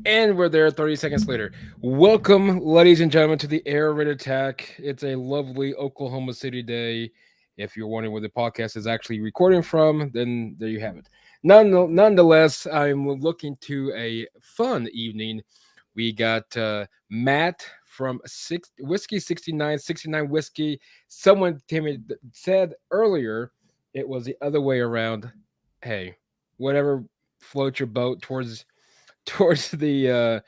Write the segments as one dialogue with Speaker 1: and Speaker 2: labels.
Speaker 1: And we're there 30 seconds later. Welcome, ladies and gentlemen, to the Air Raid Attack. It's a lovely Oklahoma City day. If you're wondering where the podcast is actually recording from, then there you have it. Nonetheless, I'm looking to a fun evening. We got Matt from Whiskey 69 Whiskey. Someone said earlier it was the other way around. Hey, whatever floats your boat towards the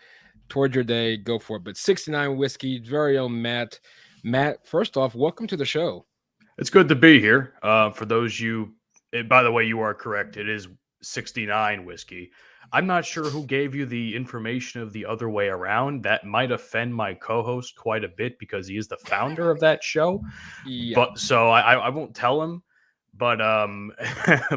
Speaker 1: towards your day, go for it. But 69 Whiskey, very own Matt. Matt, first off, welcome to the show.
Speaker 2: It's good to be here. For those you, by the way, you are correct. It is 69 whiskey. I'm not sure who gave you the information of the other way around. That might offend my co-host quite a bit because he is the founder of that show.
Speaker 1: Yeah.
Speaker 2: But so I won't tell him. But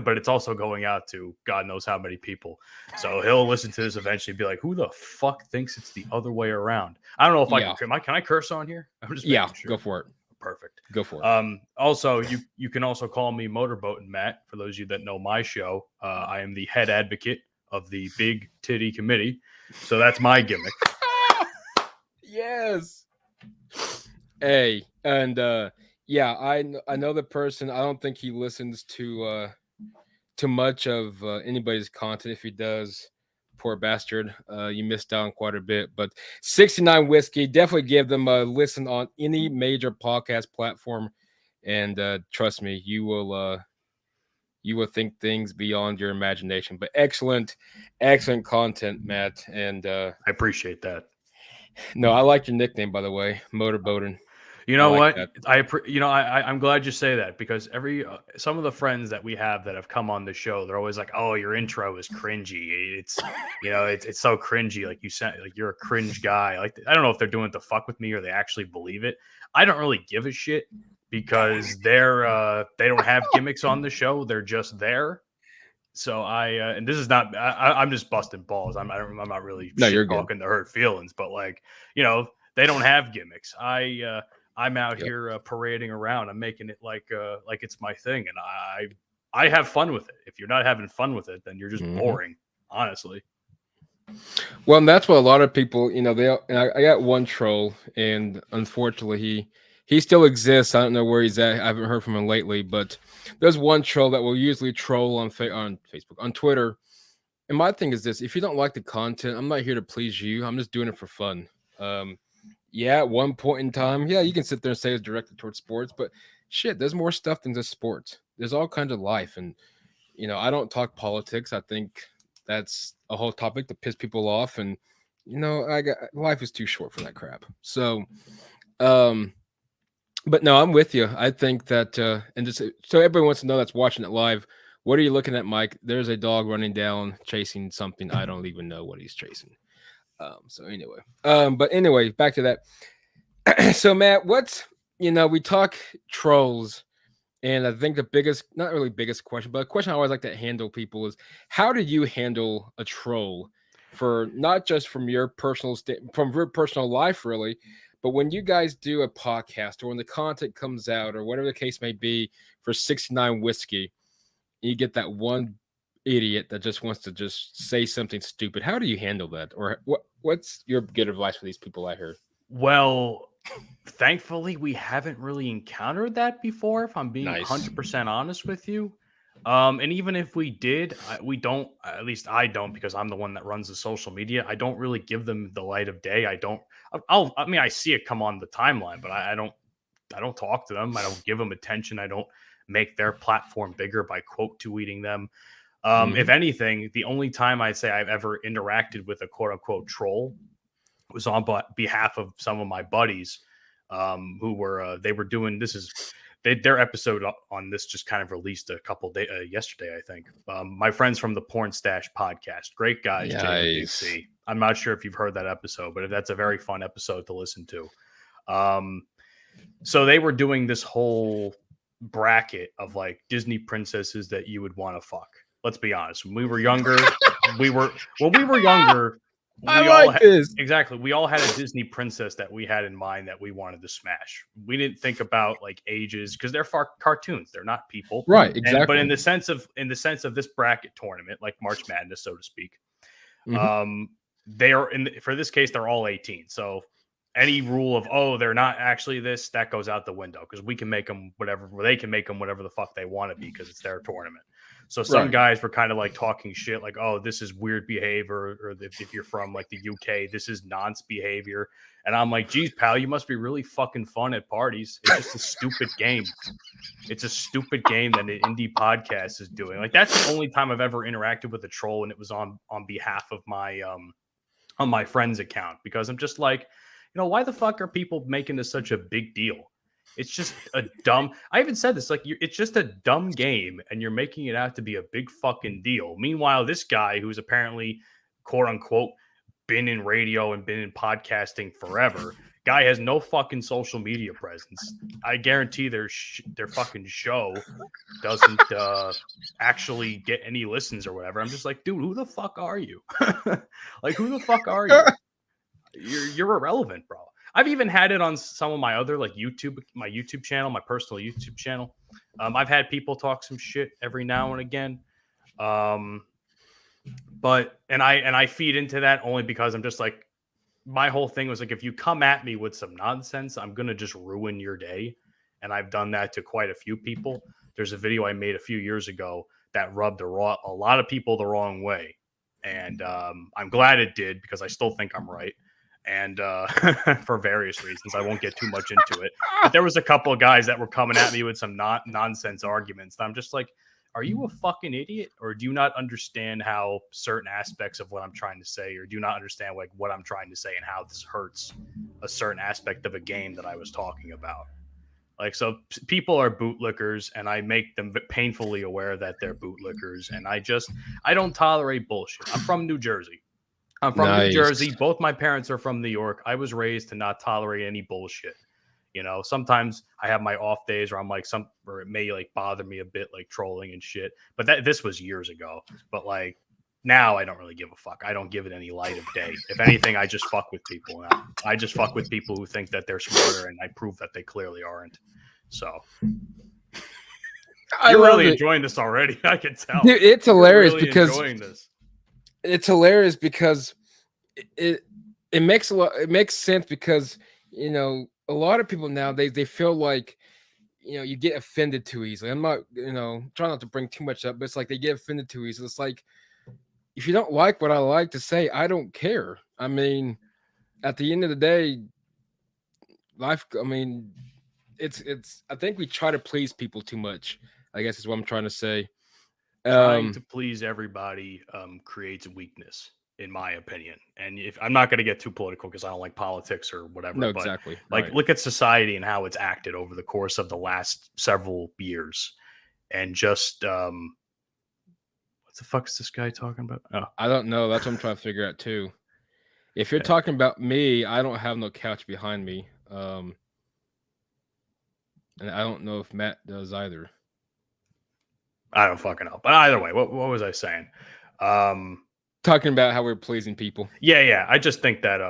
Speaker 2: but it's also going out to God knows how many people. So he'll listen to this eventually and be like, "Who the fuck thinks it's the other way around?" I don't know if I
Speaker 1: Yeah.
Speaker 2: can. Can I curse on here? I'm just
Speaker 1: Yeah.
Speaker 2: making
Speaker 1: Go
Speaker 2: sure.
Speaker 1: for it.
Speaker 2: Perfect.
Speaker 1: Go for it.
Speaker 2: Also, you can also call me Motorboating Matt. For those of you that know my show, I am the head advocate of the Big Titty Committee. So that's my gimmick.
Speaker 1: Yes. Hey, and yeah, I know the person. I don't think he listens to much of anybody's content. If he does, poor bastard, you missed out on quite a bit. But 69 Whiskey, definitely give them a listen on any major podcast platform, and trust me, you will think things beyond your imagination. But excellent content, Matt. And
Speaker 2: I appreciate that.
Speaker 1: no, I like your nickname, by the way, Motorboating.
Speaker 2: You
Speaker 1: I
Speaker 2: know
Speaker 1: like
Speaker 2: what?
Speaker 1: that.
Speaker 2: I'm glad you say that because every some of the friends that we have that have come on the show, they're always like, "Oh, your intro is cringy. It's so cringy. Like you said, like you're a cringe guy. Like I don't know if they're doing it to fuck with me or they actually believe it. I don't really give a shit because they don't have gimmicks on the show. They're just there. So and this is not. I'm just busting balls. I'm not really
Speaker 1: No,
Speaker 2: shit
Speaker 1: you're good.
Speaker 2: talking to hurt feelings, but like you know, they don't have gimmicks. I'm out
Speaker 1: Yep.
Speaker 2: here parading around. I'm making it like it's my thing, and I have fun with it. If you're not having fun with it, then you're just
Speaker 1: Mhm.
Speaker 2: boring, honestly.
Speaker 1: Well, and that's what a lot of people, and I got one troll, and unfortunately, he still exists. I don't know where he's at. I haven't heard from him lately, but there's one troll that will usually troll on Facebook, on Twitter. And my thing is this: if you don't like the content, I'm not here to please you. I'm just doing it for fun. Um, yeah, at one point in time, yeah, you can sit there and say it's directed towards sports, but shit, there's more stuff than just sports. There's all kinds of life, and I don't talk politics. I think that's a whole topic to piss people off, and I got life is too short for that crap. So, um, but no, I'm with you. I think that, and just so everyone wants to know that's watching it live. What are you looking at, Mike? There's a dog running down, chasing something. I don't even know what he's chasing. So anyway, but anyway, back to that. So Matt, we talk trolls, and I think the biggest, not really biggest question, but a question I always like to handle people is, how do you handle a troll, for not just from your from your personal life, really, but when you guys do a podcast or when the content comes out or whatever the case may be for 69 Whiskey, and you get that one idiot that just wants to just say something stupid. How do you handle that? Or what's your good advice for these people out here?
Speaker 2: Well, thankfully, we haven't really encountered that before. If I'm being
Speaker 1: Nice.
Speaker 2: 100% honest with you. And even if we did, we don't. At least I don't, because I'm the one that runs the social media. I don't really give them the light of day. I don't. I mean, I see it come on the timeline, but I don't. I don't talk to them. I don't give them attention. I don't make their platform bigger by quote tweeting them. If
Speaker 1: Hmm.
Speaker 2: anything, the only time I'd say I've ever interacted with a quote unquote troll was on behalf of some of my buddies, who were they were doing their episode on this just kind of released a couple days yesterday, I think. My friends from the Porn Stash podcast, great guys, Jay and Big
Speaker 1: Nice.
Speaker 2: C. I'm not sure if you've heard that episode, but that's a very fun episode to listen to. Um, so they were doing this whole bracket of like Disney princesses that you would want to fuck. Let's be honest. When we were younger, we were when we were younger,
Speaker 1: I
Speaker 2: we all
Speaker 1: like this.
Speaker 2: exactly. We all had a Disney princess that we had in mind that we wanted to smash. We didn't think about like ages because they're far cartoons. They're not people.
Speaker 1: Right,
Speaker 2: And but
Speaker 1: exactly.
Speaker 2: in the sense of this bracket tournament, like March Madness, so to speak,
Speaker 1: Hmm.
Speaker 2: um, they are for this case, they're all 18. So any rule of, oh, they're not actually this, that goes out the window, because we can make them whatever, they can make them whatever the fuck they want to be because it's their tournament. So some guys were kind of like talking shit like, oh, this is weird behavior, or if you're from like the UK, this is nonce behavior. And I'm like, geez, pal, you must be really fucking fun at parties. It's just a stupid game. It's a stupid game that an indie podcast is doing. Like, that's the only time I've ever interacted with a troll, and it was on behalf of my on my friend's account, because I'm just like, you know, why the fuck are people making this such a big deal? It's just a dumb. I even said this, like, it's just a dumb game, and you're making it out to be a big fucking deal. Meanwhile, this guy, who's apparently, quote unquote, been in radio and been in podcasting forever, guy has no fucking social media presence. I guarantee their fucking show doesn't actually get any listens or whatever. I'm just like, dude, who the fuck are you? Like, who the fuck are you? You're irrelevant, bro. I've even had it on some of my other, like, my YouTube channel, my personal YouTube channel. I've had people talk some shit every now and again. But I feed into that only because I'm just like, my whole thing was like, if you come at me with some nonsense, I'm going to just ruin your day. And I've done that to quite a few people. There's a video I made a few years ago that rubbed a lot of people the wrong way. And I'm glad it did, because I still think I'm right. And for various reasons, I won't get too much into it. But there was a couple of guys that were coming at me with some nonsense arguments. And I'm just like, are you a fucking idiot? Or do you not understand how certain aspects of what I'm trying to say, or do you not understand like what I'm trying to say and how this hurts a certain aspect of a game that I was talking about? Like, so people are bootlickers, and I make them painfully aware that they're bootlickers. And I don't tolerate bullshit. I'm from New Jersey. I'm from New Jersey. Both my parents are from New York. I was raised to not tolerate any bullshit. You know, sometimes I have my off days where I'm like, or it may like bother me a bit, like trolling and shit. But this was years ago. But like, now I don't really give a fuck. I don't give it any light of day. If anything, I just fuck with people now. I just fuck with people who think that they're smarter, and I prove that they clearly aren't. So you're really enjoying this already. I can tell.
Speaker 1: Dude, it's hilarious
Speaker 2: really
Speaker 1: because
Speaker 2: enjoying this.
Speaker 1: It's hilarious because it makes sense, because, you know, a lot of people now, they feel like, you know, you get offended too easily. I'm not, you know, trying not to bring too much up, but it's like they get offended too easily. It's like, if you don't like what I like to say, I don't care. I mean, at the end of the day, life, I mean, it's I think we try to please people too much, I guess is what I'm trying to say.
Speaker 2: Trying to please everybody creates weakness, in my opinion. And if I'm not going to get too political because I don't like politics or whatever.
Speaker 1: No,
Speaker 2: but
Speaker 1: exactly.
Speaker 2: Like, look at society and how it's acted over the course of the last several years. And just what the fuck is this guy talking about? Oh,
Speaker 1: I don't know. That's what I'm trying to figure out too. If you're talking about me, I don't have no couch behind me. And I don't know if Matt does either.
Speaker 2: I don't fucking know. But either way, what was I saying?
Speaker 1: Talking about how we're pleasing people.
Speaker 2: Yeah. I just think that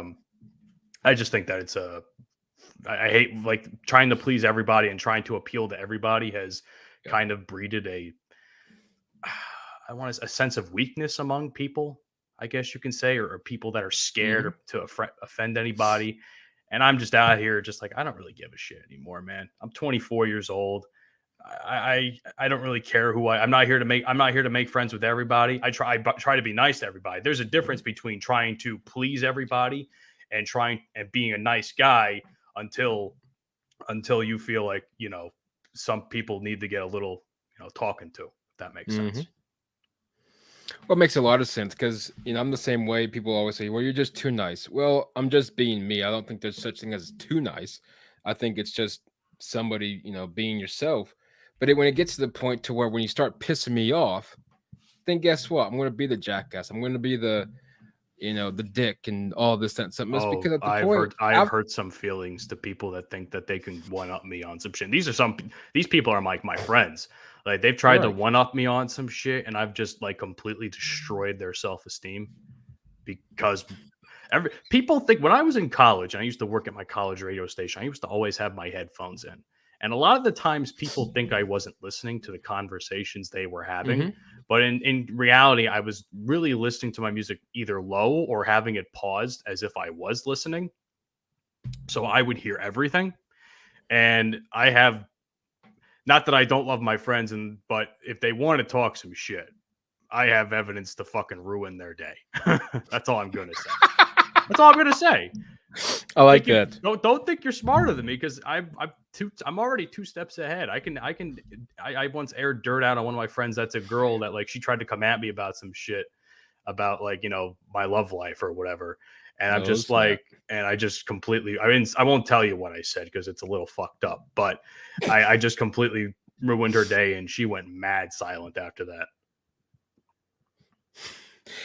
Speaker 2: it's I hate, like, trying to please everybody and trying to appeal to everybody has kind of breeded a sense of weakness among people, I guess you can say, or people that are scared to offend anybody. And I'm just out here just like, I don't really give a shit anymore, man. I'm 24 years old. I don't really care I'm not here to make friends with everybody. I try to be nice to everybody. There's a difference between trying to please everybody and being a nice guy until you feel like, you know, some people need to get a little, you know, talking to, if that makes sense.
Speaker 1: Well, it makes a lot of sense, because, you know, I'm the same way. People always say, well, you're just too nice. Well, I'm just being me. I don't think there's such thing as too nice. I think it's just somebody, you know, being yourself. But when it gets to the point to where when you start pissing me off, then guess what? I'm going to be the jackass. I'm going to be the, you know, the dick and all this and something. It's because at the point,
Speaker 2: I've hurt some feelings to people that think that they can one up me on some shit. These people are like my friends. Like, they've tried to one up me on some shit, and I've just like completely destroyed their self-esteem, because people think, when I was in college and I used to work at my college radio station, I used to always have my headphones in. And a lot of the times people think I wasn't listening to the conversations they were having. But in reality, I was really listening to my music either low or having it paused as if I was listening. So I would hear everything. And I have, not that I don't love my friends, but if they want to talk some shit, I have evidence to fucking ruin their day. That's all I'm gonna say. That's all I'm gonna say.
Speaker 1: I like that.
Speaker 2: Don't think you're smarter than me, because I'm already 2 steps ahead. I once aired dirt out on one of my friends. That's a girl that, like, she tried to come at me about some shit about, like, my love life or whatever. And I'm just like, and I just completely, I won't tell you what I said because it's a little fucked up, but I just completely ruined her day, and she went mad silent after that.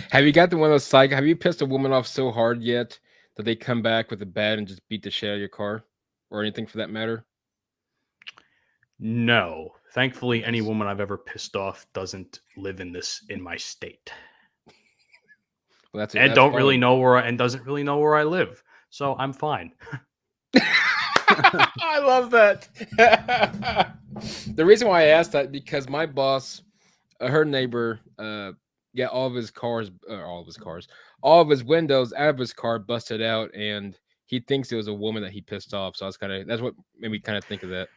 Speaker 1: Have you got the one of those have you pissed a woman off so hard yet that they come back with a bat and just beat the shit out of your car or anything for that matter?
Speaker 2: No, thankfully, any woman I've ever pissed off doesn't live in my state.
Speaker 1: Well,
Speaker 2: and doesn't really know where I live, so I'm fine.
Speaker 1: I love that. The reason why I asked that, because my boss, her neighbor, got all of his windows out of his car busted out, and he thinks it was a woman that he pissed off. So that's what made me kind of think of that.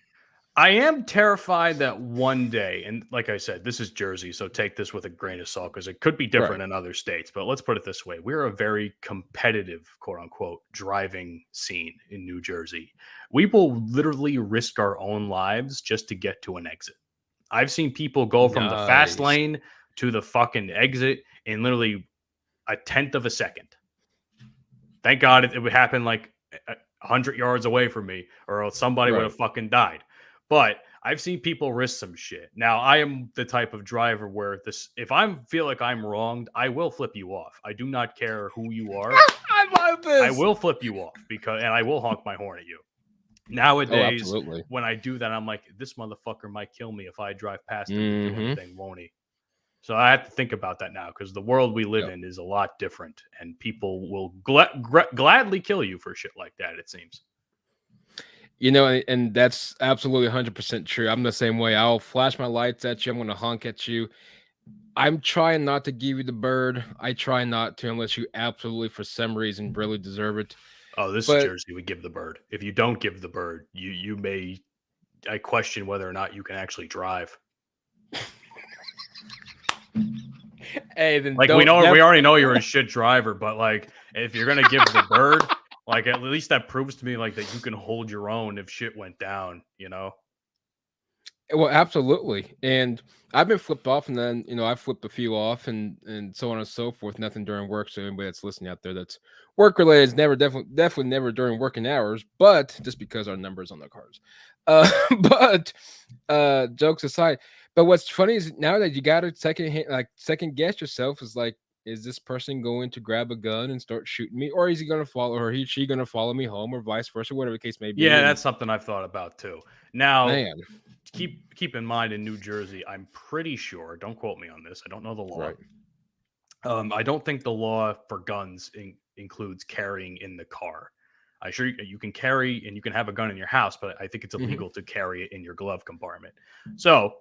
Speaker 2: I am terrified that one day, and like I said, this is Jersey, so take this with a grain of salt because it could be different in other states. But let's put it this way. We're a very competitive, quote unquote, driving scene in New Jersey. We will literally risk our own lives just to get to an exit. I've seen people go from the fast lane to the fucking exit in literally a tenth of a second. Thank God it would happen like 100 yards away from me, or else somebody would have fucking died. But I've seen people risk some shit. Now, I am the type of driver where if I feel like I'm wronged, I will flip you off. I do not care who you are.
Speaker 1: I love this.
Speaker 2: I will flip you off and I will honk my horn at you. Nowadays, when I do that, I'm like, this motherfucker might kill me if I drive past him and do anything, won't he? So I have to think about that now, because the world we live in is a lot different, and people will gladly kill you for shit like that, it seems.
Speaker 1: And that's absolutely 100% true. I'm the same way. I'll flash my lights at you. I'm going to honk at you. I'm trying not to give you the bird. I try not to, unless you absolutely, for some reason, really deserve it.
Speaker 2: Oh, this is Jersey. We give the bird. If you don't give the bird, you may. I question whether or not you can actually drive.
Speaker 1: Hey, then
Speaker 2: we already know you're a shit driver, but like, if you're gonna give the bird, like, at least that proves to me like that you can hold your own if shit went down,
Speaker 1: Well, absolutely. And I've been flipped off, and then I flipped a few off, and so on and so forth. Nothing during work. So anybody that's listening out there that's work related is definitely never during working hours, but just because our numbers on the cars. But jokes aside, but what's funny is now that you got to second guess yourself, is like, is this person going to grab a gun and start shooting me, or is he going to follow, or she going to follow me home, or vice versa, whatever the case may be?
Speaker 2: Yeah, that's something I've thought about too. Now, keep in mind, in New Jersey, I'm pretty sure, don't quote me on this, I don't know the law. Right. I don't think the law for guns includes carrying in the car. I'm sure you can carry and you can have a gun in your house, but I think it's illegal to carry it in your glove compartment. So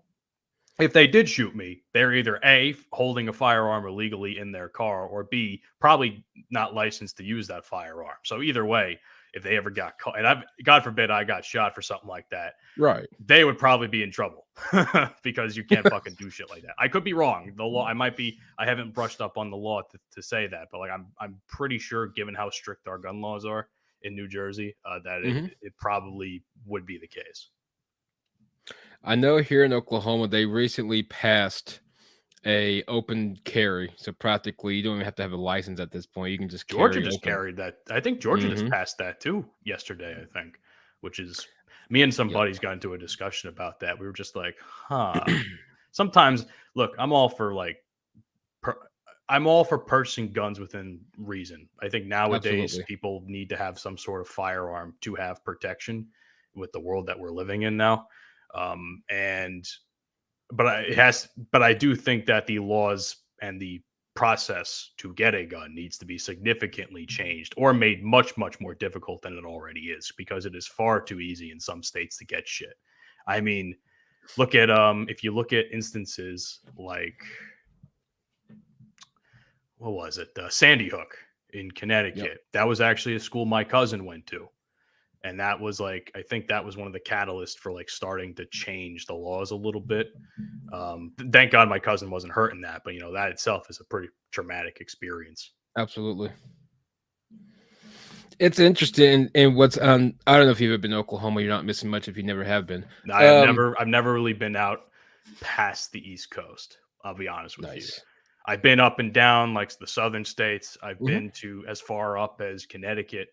Speaker 2: if they did shoot me, they're either A, holding a firearm illegally in their car, or B, probably not licensed to use that firearm. So either way, if they ever got caught, and God forbid I got shot for something like that,
Speaker 1: right,
Speaker 2: they would probably be in trouble because you can't fucking do shit like that. I could be wrong. The law, I haven't brushed up on the law to say that, but like, I'm pretty sure, given how strict our gun laws are in New Jersey, that it probably would be the case.
Speaker 1: I know here in Oklahoma, they recently passed a open carry. So practically you don't even have to have a license at this point. You can just
Speaker 2: Georgia just carried that. I think Georgia just passed that too yesterday, I think, which is, me and some buddies got into a discussion about that. We were just like, sometimes, look, I'm all for purchasing guns within reason. I think nowadays people need to have some sort of firearm to have protection with the world that we're living in now. But I do think that the laws and the process to get a gun needs to be significantly changed or made much, much more difficult than it already is, because it is far too easy in some states to get shit. I mean, if you look at instances like what was it? Sandy Hook in Connecticut.
Speaker 1: Yep.
Speaker 2: That was actually a school my cousin went to. And that was like, I think that was one of the catalysts for like starting to change the laws a little bit. Thank God my cousin wasn't hurt in that, but that itself is a pretty traumatic experience.
Speaker 1: Absolutely. It's interesting, and what's I don't know if you've ever been to Oklahoma. You're not missing much if you never have been.
Speaker 2: I've never really been out past the East Coast. I'll be honest with you. I've been up and down like the southern states. I've been to as far up as Connecticut,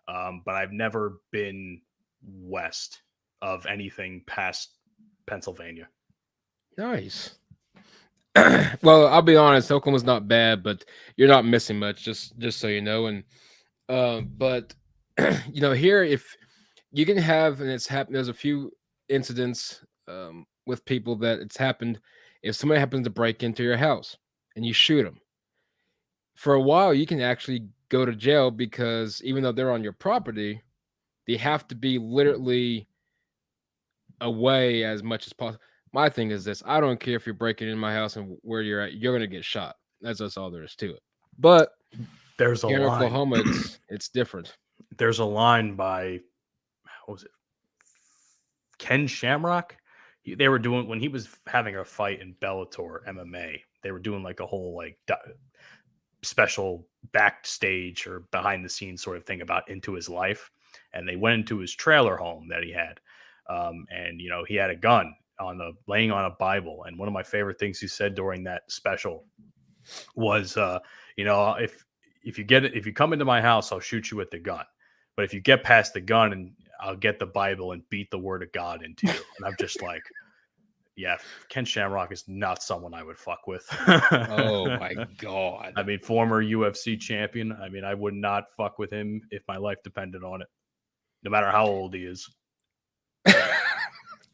Speaker 2: but I've never been west of anything past Pennsylvania.
Speaker 1: Nice. Well, I'll be honest, Oklahoma's not bad, but you're not missing much, just so you know. And but here, if you can have, and it's happened, there's a few incidents with people that it's happened. If somebody happens to break into your house and you shoot them, for a while you can actually go to jail, because even though they're on your property, they have to be literally away as much as possible. My thing is this: I don't care if you're breaking in my house and where you're at, you're gonna get shot. That's all there is to it. But
Speaker 2: there's a line.
Speaker 1: In Oklahoma, it's different.
Speaker 2: There's a line by, what was it, Ken Shamrock? They were doing, when he was having a fight in Bellator MMA, they were doing like a whole like special backstage or behind the scenes sort of thing about into his life. And they went into his trailer home that he had. And he had a gun laying on a Bible. And one of my favorite things he said during that special was, if you come into my house, I'll shoot you with the gun. But if you get past the gun, and I'll get the Bible and beat the word of God into you. And I'm just like, yeah, Ken Shamrock is not someone I would fuck with.
Speaker 1: Oh my God.
Speaker 2: I mean, former UFC champion. I mean, I would not fuck with him if my life depended on it, no matter how old he is.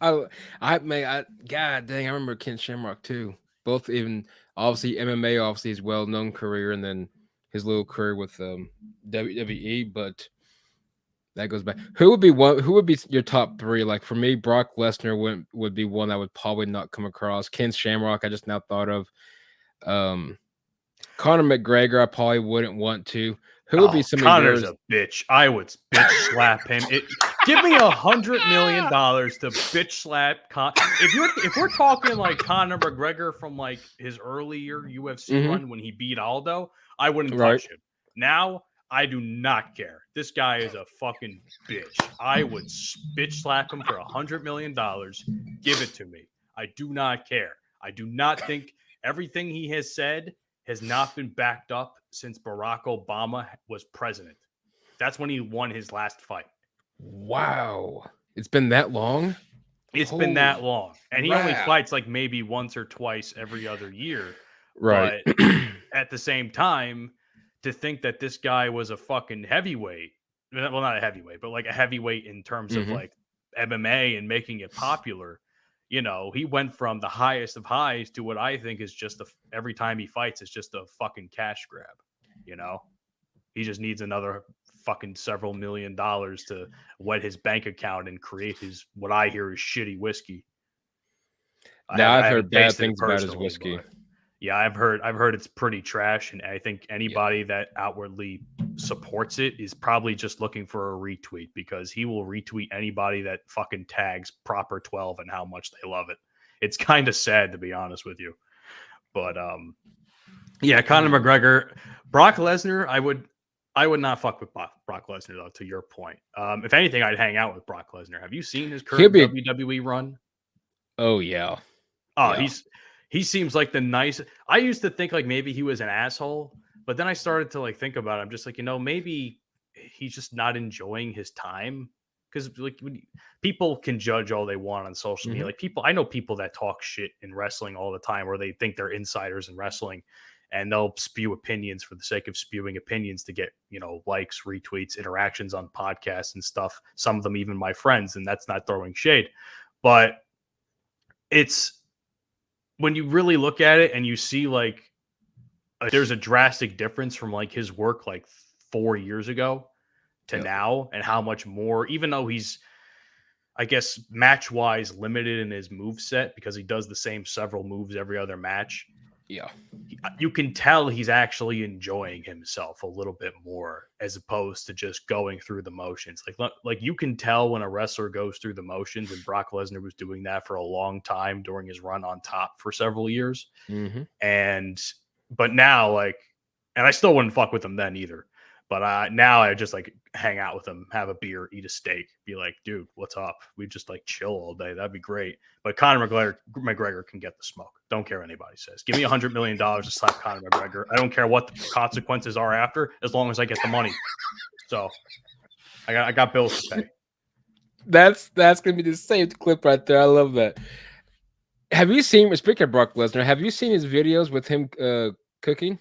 Speaker 1: God dang, I remember Ken Shamrock too. Both, even obviously MMA, obviously his well-known career, and then his little career with WWE. But that goes back. Who would be your top three? Like for me, Brock Lesnar would be one I would probably not come across. Ken Shamrock, I just now thought of. Conor McGregor, I probably wouldn't want to. Who would be some
Speaker 2: Conor's a bitch. I would bitch slap him. Give me $100 million to bitch slap Con. If we're talking like Conor McGregor from like his earlier UFC run when he beat Aldo, I wouldn't touch him. Now I do not care. This guy is a fucking bitch. I would bitch slap him for $100 million. Give it to me. I do not care. I do not think everything he has said has not been backed up since Barack Obama was president. That's when he won his last fight.
Speaker 1: Wow. It's been that long?
Speaker 2: It's been that long. And he only fights like maybe once or twice every other year.
Speaker 1: Right.
Speaker 2: But at the same time, to think that this guy was a fucking heavyweight, well, not a heavyweight, but like a heavyweight in terms of like MMA and making it popular, he went from the highest of highs to what I think is just every time he fights, it's just a fucking cash grab. He just needs another fucking several $1 million to wet his bank account and create what I hear is shitty whiskey.
Speaker 1: I've heard bad things about his whiskey.
Speaker 2: Yeah, I've heard it's pretty trash, and I think anybody that outwardly supports it is probably just looking for a retweet, because he will retweet anybody that fucking tags Proper 12 and how much they love it. It's kind of sad, to be honest with you. But yeah, Conor McGregor, Brock Lesnar, I would not fuck with Brock Lesnar, though, to your point. If anything, I'd hang out with Brock Lesnar. Have you seen his current WWE run?
Speaker 1: Oh yeah.
Speaker 2: Oh, yeah. He seems like the nice. I used to think like maybe he was an asshole, but then I started to like think about it. I'm just like, maybe he's just not enjoying his time, because like people can judge all they want on social media. Like I know people that talk shit in wrestling all the time, where they think they're insiders in wrestling, and they'll spew opinions for the sake of spewing opinions to get, likes, retweets, interactions on podcasts and stuff. Some of them even my friends, and that's not throwing shade, but it's, when you really look at it and you see like there's a drastic difference from like his work like 4 years ago to now, and how much more, even though he's, I guess, match wise limited in his move set, because he does the same several moves every other match.
Speaker 1: Yeah.
Speaker 2: You can tell he's actually enjoying himself a little bit more as opposed to just going through the motions. Like you can tell when a wrestler goes through the motions, and Brock Lesnar was doing that for a long time during his run on top for several years.
Speaker 1: Mm-hmm.
Speaker 2: But now, like, and I still wouldn't fuck with him then either. But now I just like hang out with him, have a beer, eat a steak, be like, dude, what's up? We just like chill all day. That'd be great. But Conor McGregor can get the smoke. Don't care what anybody says. Give me $100 million to slap Conor McGregor. I don't care what the consequences are after, as long as I get the money. So I got bills to pay.
Speaker 1: That's gonna be the saved clip right there. I love that. Have you seen? Speaking of Brock Lesnar, have you seen his videos with him cooking?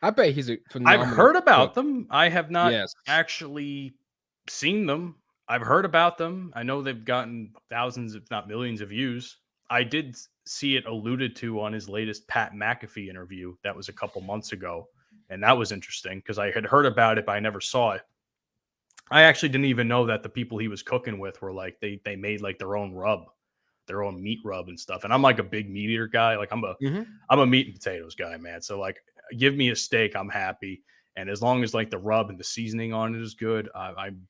Speaker 1: I bet he's a phenomenal.
Speaker 2: I've heard about
Speaker 1: cook.
Speaker 2: them. I have not
Speaker 1: Yes.
Speaker 2: actually seen them. I've heard about them. I know they've gotten thousands, if not millions, of views. I did see it alluded to on his latest Pat McAfee interview. That was a couple months ago. And that was interesting because I had heard about it, but I never saw it. I actually didn't even know that the people he was cooking with were like, they made like their own rub, their own meat rub and stuff. And I'm like a big meat eater guy. Like I'm a meat and potatoes guy, man. So like, give me a steak, I'm happy. And as long as like the rub and the seasoning on it is good, I'm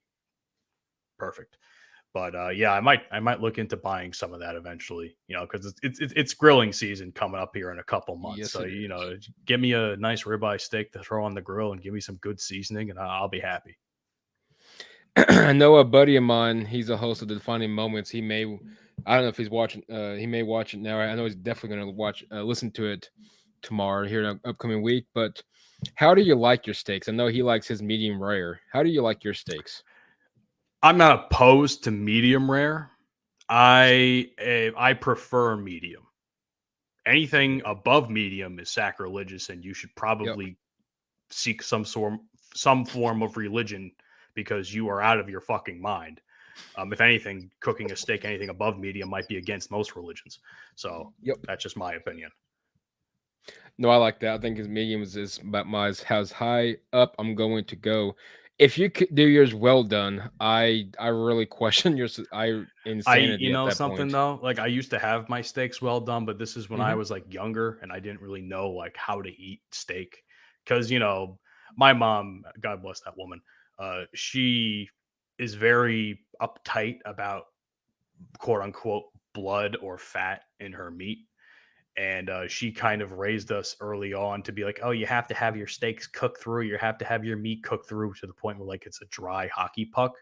Speaker 2: perfect. But yeah, I might look into buying some of that eventually, you know, because it's grilling season coming up here in a couple months.
Speaker 1: Yes,
Speaker 2: So
Speaker 1: it
Speaker 2: you
Speaker 1: is.
Speaker 2: know, give me a nice ribeye steak to throw on the grill and give me some good seasoning, and I'll be happy.
Speaker 1: I know a buddy of mine. He's a host of the Defining Moments. He may, I don't know if he's watching. He may watch it now. I know he's definitely going to watch, listen to it tomorrow here in the upcoming week. But how do you like your steaks? I know he likes his medium rare. How do you like your steaks?
Speaker 2: I'm not opposed to medium rare. I prefer medium. Anything above medium is sacrilegious, and you should
Speaker 1: Yep.
Speaker 2: probably seek some form of religion because you are out of your fucking mind. If anything, cooking a steak anything above medium might be against most religions. So
Speaker 1: Yep.
Speaker 2: that's just my opinion.
Speaker 1: No, I like that. I think his medium is about my how high up I'm going to go. If you could do yours well done, I really question your
Speaker 2: You
Speaker 1: insanity at
Speaker 2: know
Speaker 1: that
Speaker 2: something
Speaker 1: point.
Speaker 2: though, like I used to have my steaks well done, but this is when I
Speaker 1: Hmm.
Speaker 2: was like younger and I didn't really know like how to eat steak because you know my mom, God bless that woman, she is very uptight about quote unquote blood or fat in her meat. And she kind of raised us early on to be like, oh, you have to have your steaks cooked through, you have to have your meat cooked through to the point where like it's a dry hockey puck.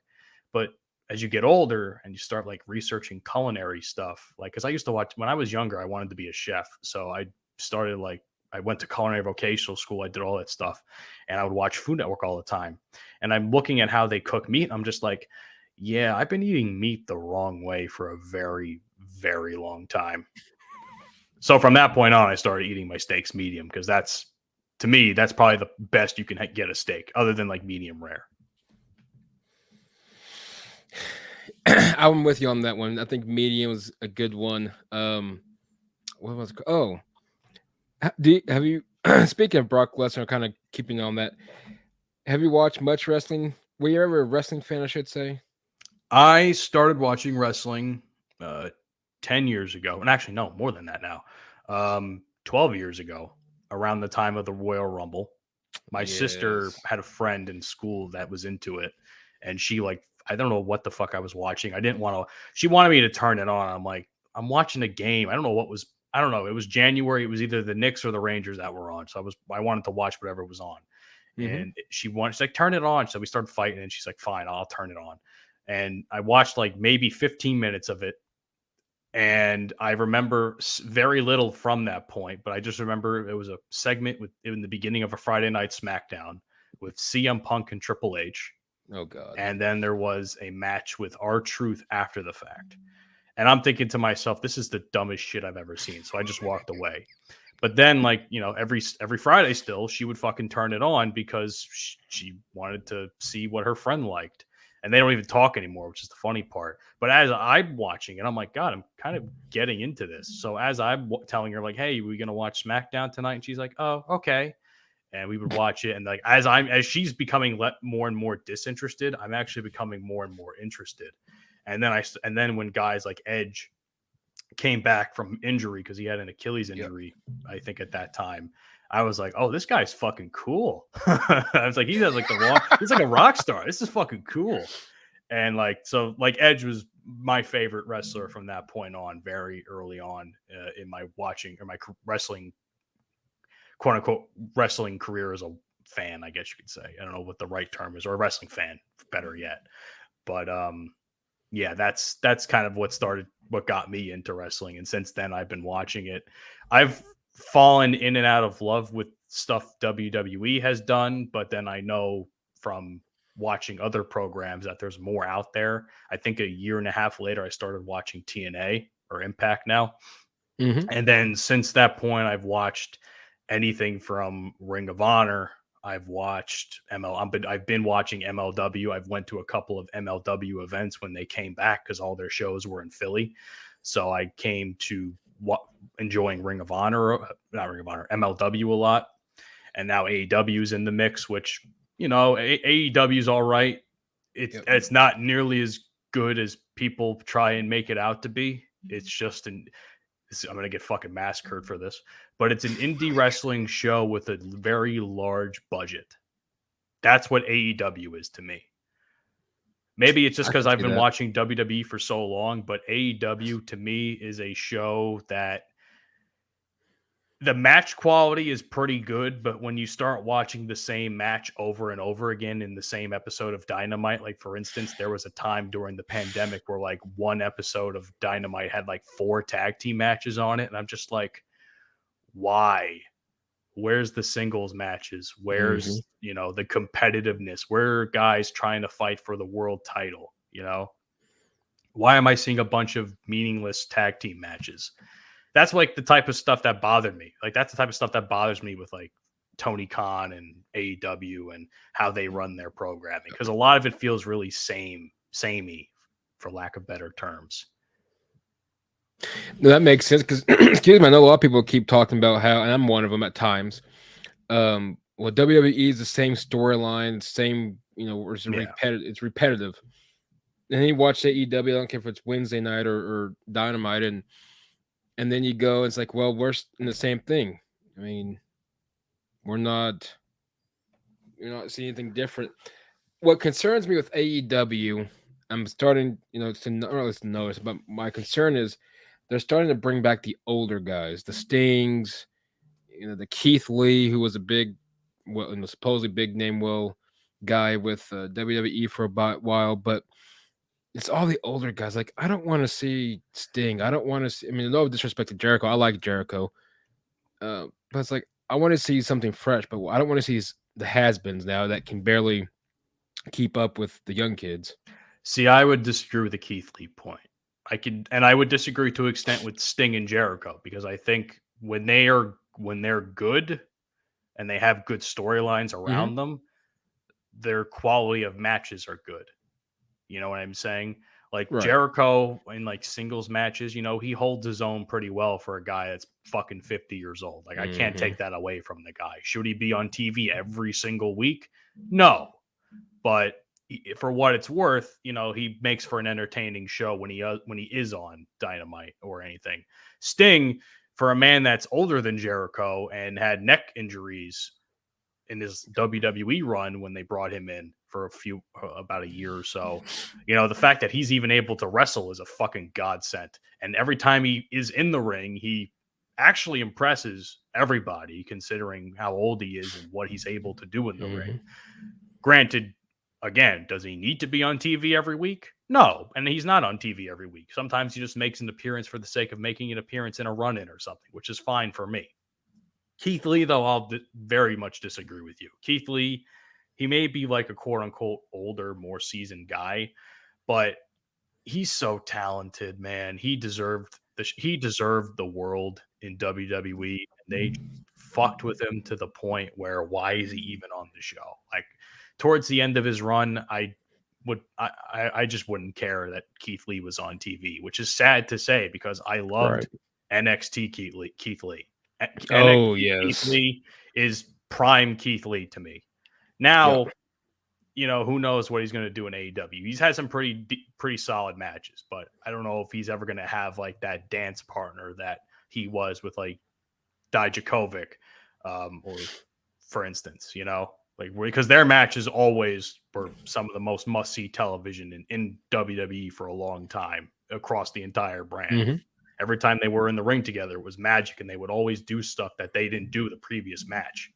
Speaker 2: But as you get older and you start like researching culinary stuff, like because I used to watch when I was younger, I wanted to be a chef. So I started like I went to culinary vocational school, I did all that stuff, and I would watch Food Network all the time. And I'm looking at how they cook meat. I'm just like, yeah, I've been eating meat the wrong way for a very, very long time. So from that point on, I started eating my steaks medium because that's to me that's probably the best you can get a steak, other than like medium rare.
Speaker 1: I'm with you on that one. I think medium is a good one. What was it called? Oh, have you? Speaking of Brock Lesnar, kind of keeping on that. Have you watched much wrestling? Were you ever a wrestling fan? I should say.
Speaker 2: I started watching wrestling 10 years ago, and actually no, more than that now. 12 years ago, around the time of the Royal Rumble. My sister
Speaker 1: Yes.
Speaker 2: had a friend in school that was into it, and she like I don't know what the fuck I was watching. I didn't want to. She wanted me to turn it on. I'm like, I'm watching a game. I don't know what was. I don't know. It was January. It was either the Knicks or the Rangers that were on. So I wanted to watch whatever was on.
Speaker 1: Mm-hmm.
Speaker 2: And she's like, turn it on. So we started fighting, and she's like, fine, I'll turn it on. And I watched like maybe 15 minutes of it. And I remember very little from that point, but I just remember it was a segment with in the beginning of a Friday night SmackDown with CM Punk and Triple H.
Speaker 1: Oh God.
Speaker 2: And then there was a match with R-Truth after the fact. And I'm thinking to myself, this is the dumbest shit I've ever seen. So I just walked away. But then, like, you know, every Friday still, she would fucking turn it on because she wanted to see what her friend liked. And they don't even talk anymore, which is the funny part. But as I'm watching it, I'm like, God, I'm kind of getting into this. So as I'm telling her, like, hey, we're going to watch SmackDown tonight? And she's like, oh, okay. And we would watch it. And like, as she's becoming more and more disinterested, I'm actually becoming more and more interested. And then when guys like Edge came back from injury because he had an Achilles injury, I think at that time. I was like, oh, this guy's fucking cool. I was like, he's like he's like a rock star. This is fucking cool. And like, so like Edge was my favorite wrestler from that point on, very early on in my watching or my wrestling, quote unquote, wrestling career as a fan, I guess you could say. I don't know what the right term is, or a wrestling fan, better yet. But yeah, that's kind of what got me into wrestling. And since then I've been watching it. I've fallen in and out of love with stuff WWE has done, but then I know from watching other programs that there's more out there. I think a year and a half later, I started watching TNA or Impact now.
Speaker 1: Mm-hmm.
Speaker 2: And then since that point, I've watched anything from Ring of Honor. I've watched I've been watching MLW. I've went to a couple of MLW events when they came back because all their shows were in Philly. So I came to enjoying Ring of Honor, not Ring of Honor, MLW a lot. And now AEW is in the mix, which, you know, AEW is all right. It's not nearly as good as people try and make it out to be. It's just I'm going to get fucking massacred for this, but it's an indie wrestling show with a very large budget. That's what AEW is to me. Maybe it's just because I've been watching WWE for so long, but AEW to me is a show that the match quality is pretty good, but when you start watching the same match over and over again in the same episode of Dynamite, like for instance, there was a time during the pandemic where like one episode of Dynamite had like 4 tag team matches on it. And I'm just like, why? Where's the singles matches? Where's, you know, the competitiveness? Where are guys trying to fight for the world title? You know, why am I seeing a bunch of meaningless tag team matches? That's like the type of stuff that bothered me. Like that's the type of stuff that bothers me with like Tony Khan and AEW and how they run their programming. Because a lot of it feels really samey, for lack of better terms.
Speaker 1: No, that makes sense because excuse me, I know a lot of people keep talking about how, and I'm one of them at times. Well, WWE is the same storyline, same, you know, it's repetitive. And then you watch AEW, I don't care if it's Wednesday night or Dynamite, and then you go, it's like, well, we're in the same thing. I mean, you're not seeing anything different. What concerns me with AEW, I'm starting, you know, to notice, but my concern is they're starting to bring back the older guys, the Stings, you know, the Keith Lee, who was a big, well, supposedly big name guy with WWE for a while, but it's all the older guys. Like, I don't want to see Sting. I don't want to see, I mean, no disrespect to Jericho. I like Jericho. But it's like, I want to see something fresh, but I don't want to see the has-beens now that can barely keep up with the young kids.
Speaker 2: See, I would disagree with the Keith Lee point. I would disagree to an extent with Sting and Jericho, because I think when they're good and they have good storylines around them, their quality of matches are good. You know what I'm saying? Like Jericho in like singles matches, you know, he holds his own pretty well for a guy that's fucking 50 years old. Like I can't take that away from the guy. Should he be on TV every single week? No. But for what it's worth, you know, he makes for an entertaining show when he is on Dynamite or anything. Sting, for a man that's older than Jericho and had neck injuries in his WWE run when they brought him in for about a year or so, you know, the fact that he's even able to wrestle is a fucking godsend. And every time he is in the ring, he actually impresses everybody, considering how old he is and what he's able to do in the ring. Granted, again, does he need to be on TV every week? No. And he's not on TV every week. Sometimes he just makes an appearance for the sake of making an appearance in a run-in or something, which is fine for me. Keith Lee, though, I'll very much disagree with you. Keith Lee, he may be like a quote-unquote older, more seasoned guy, but he's so talented, man. He deserved the world in WWE. And they fucked with him to the point where why is he even on the show? Like, towards the end of his run, I just wouldn't care that Keith Lee was on TV, which is sad to say because I loved NXT Keith Lee.
Speaker 1: Oh, yes.
Speaker 2: Keith Lee is prime Keith Lee to me. Now, who knows what he's going to do in AEW. He's had some pretty solid matches, but I don't know if he's ever going to have like that dance partner that he was with like Dijakovic, or for instance, like because their matches always were some of the most must-see television in WWE for a long time across the entire brand.
Speaker 1: Mm-hmm.
Speaker 2: Every time they were in the ring together, it was magic, and they would always do stuff that they didn't do the previous match.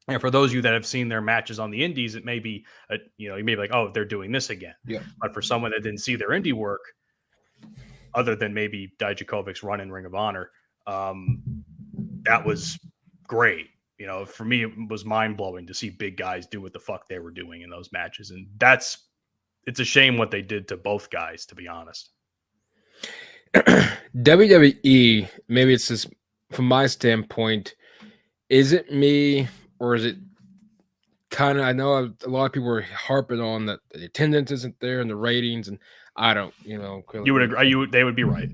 Speaker 2: And for those of you that have seen their matches on the indies, it may be, you may be like, oh, they're doing this again.
Speaker 1: Yeah.
Speaker 2: But for someone that didn't see their indie work, other than maybe Dijakovic's run in Ring of Honor, that was great. For me, it was mind blowing to see big guys do what the fuck they were doing in those matches. And it's a shame what they did to both guys, to be honest.
Speaker 1: WWE, maybe it's just from my standpoint, is it me or is it kind of, I know a lot of people are harping on that the attendance isn't there and the ratings, and I don't,
Speaker 2: you would agree. They would be right.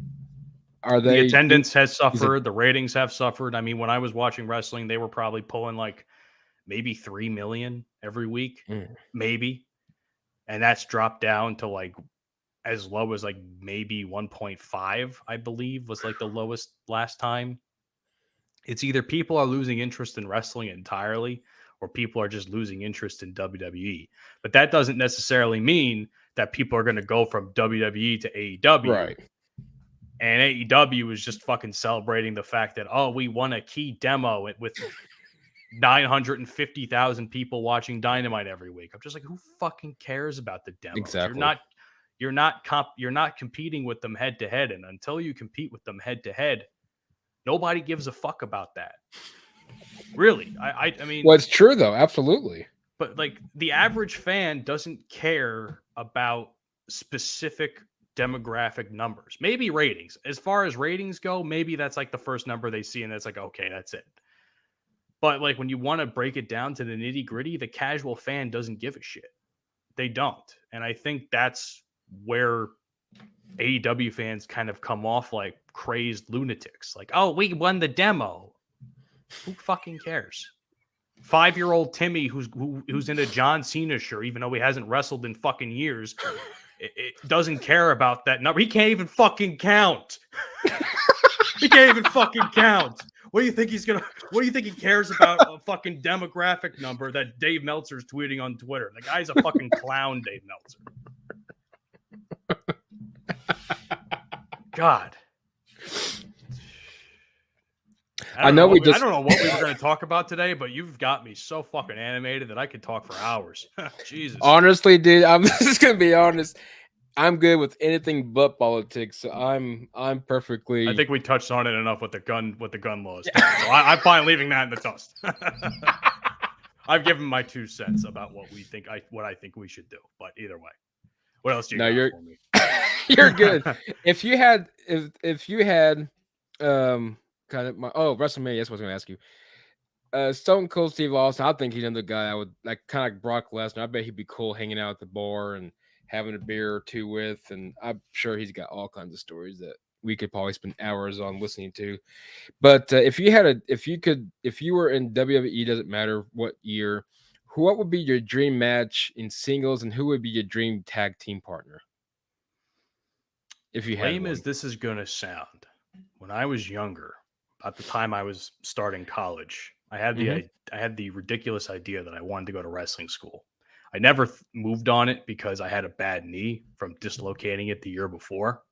Speaker 1: Are they?
Speaker 2: The attendance has suffered. The ratings have suffered. I mean, when I was watching wrestling, they were probably pulling like maybe 3 million every week, maybe. And that's dropped down to like as low as like maybe 1.5, I believe, was like the lowest last time. It's either people are losing interest in wrestling entirely or people are just losing interest in WWE. But that doesn't necessarily mean that people are going to go from WWE to AEW.
Speaker 1: Right.
Speaker 2: And AEW is just fucking celebrating the fact that, oh, we won a key demo with 950,000 people watching Dynamite every week. I'm just like, who fucking cares about the demos?
Speaker 1: Exactly.
Speaker 2: You're not competing with them head to head. And until you compete with them head to head, nobody gives a fuck about that. Really. I mean,
Speaker 1: well, it's true though. Absolutely.
Speaker 2: But like the average fan doesn't care about specific demographic numbers. Maybe ratings. As far as ratings go, maybe that's like the first number they see and that's like, okay, that's it. But like when you want to break it down to the nitty gritty, the casual fan doesn't give a shit. They don't. And I think that's where AEW fans kind of come off like crazed lunatics. Like, oh, we won the demo. Who fucking cares? 5-year-old Timmy who's in a John Cena shirt, even though he hasn't wrestled in fucking years, it doesn't care about that number. He can't even fucking count. He can't even fucking count. What do you think he cares about a fucking demographic number that Dave Meltzer's tweeting on Twitter? The guy's a fucking clown, Dave Meltzer. God. I don't know what we were going to talk about today, but you've got me so fucking animated that I could talk for hours. Jesus.
Speaker 1: Honestly, dude, I'm just going to be honest. I'm good with anything but politics. So I'm perfectly.
Speaker 2: I think we touched on it enough with the gun laws. So I'm fine leaving that in the dust. I've given my 2 cents about what I think we should do. But either way, what else do you got for me?
Speaker 1: You're good. If you had kind of WrestleMania, that's what I was going to ask you. Stone Cold Steve Austin, I think he's another guy I would like, kind of like Brock Lesnar. I bet he'd be cool hanging out at the bar and having a beer or two with, and I'm sure he's got all kinds of stories that we could probably spend hours on listening to. But if you were in WWE, doesn't matter what year, what would be your dream match in singles, and who would be your dream tag team partner? If you had
Speaker 2: lame as this is gonna sound, when I was younger, at the time I was starting college, I had the ridiculous idea that I wanted to go to wrestling school. I never moved on it because I had a bad knee from dislocating it the year before.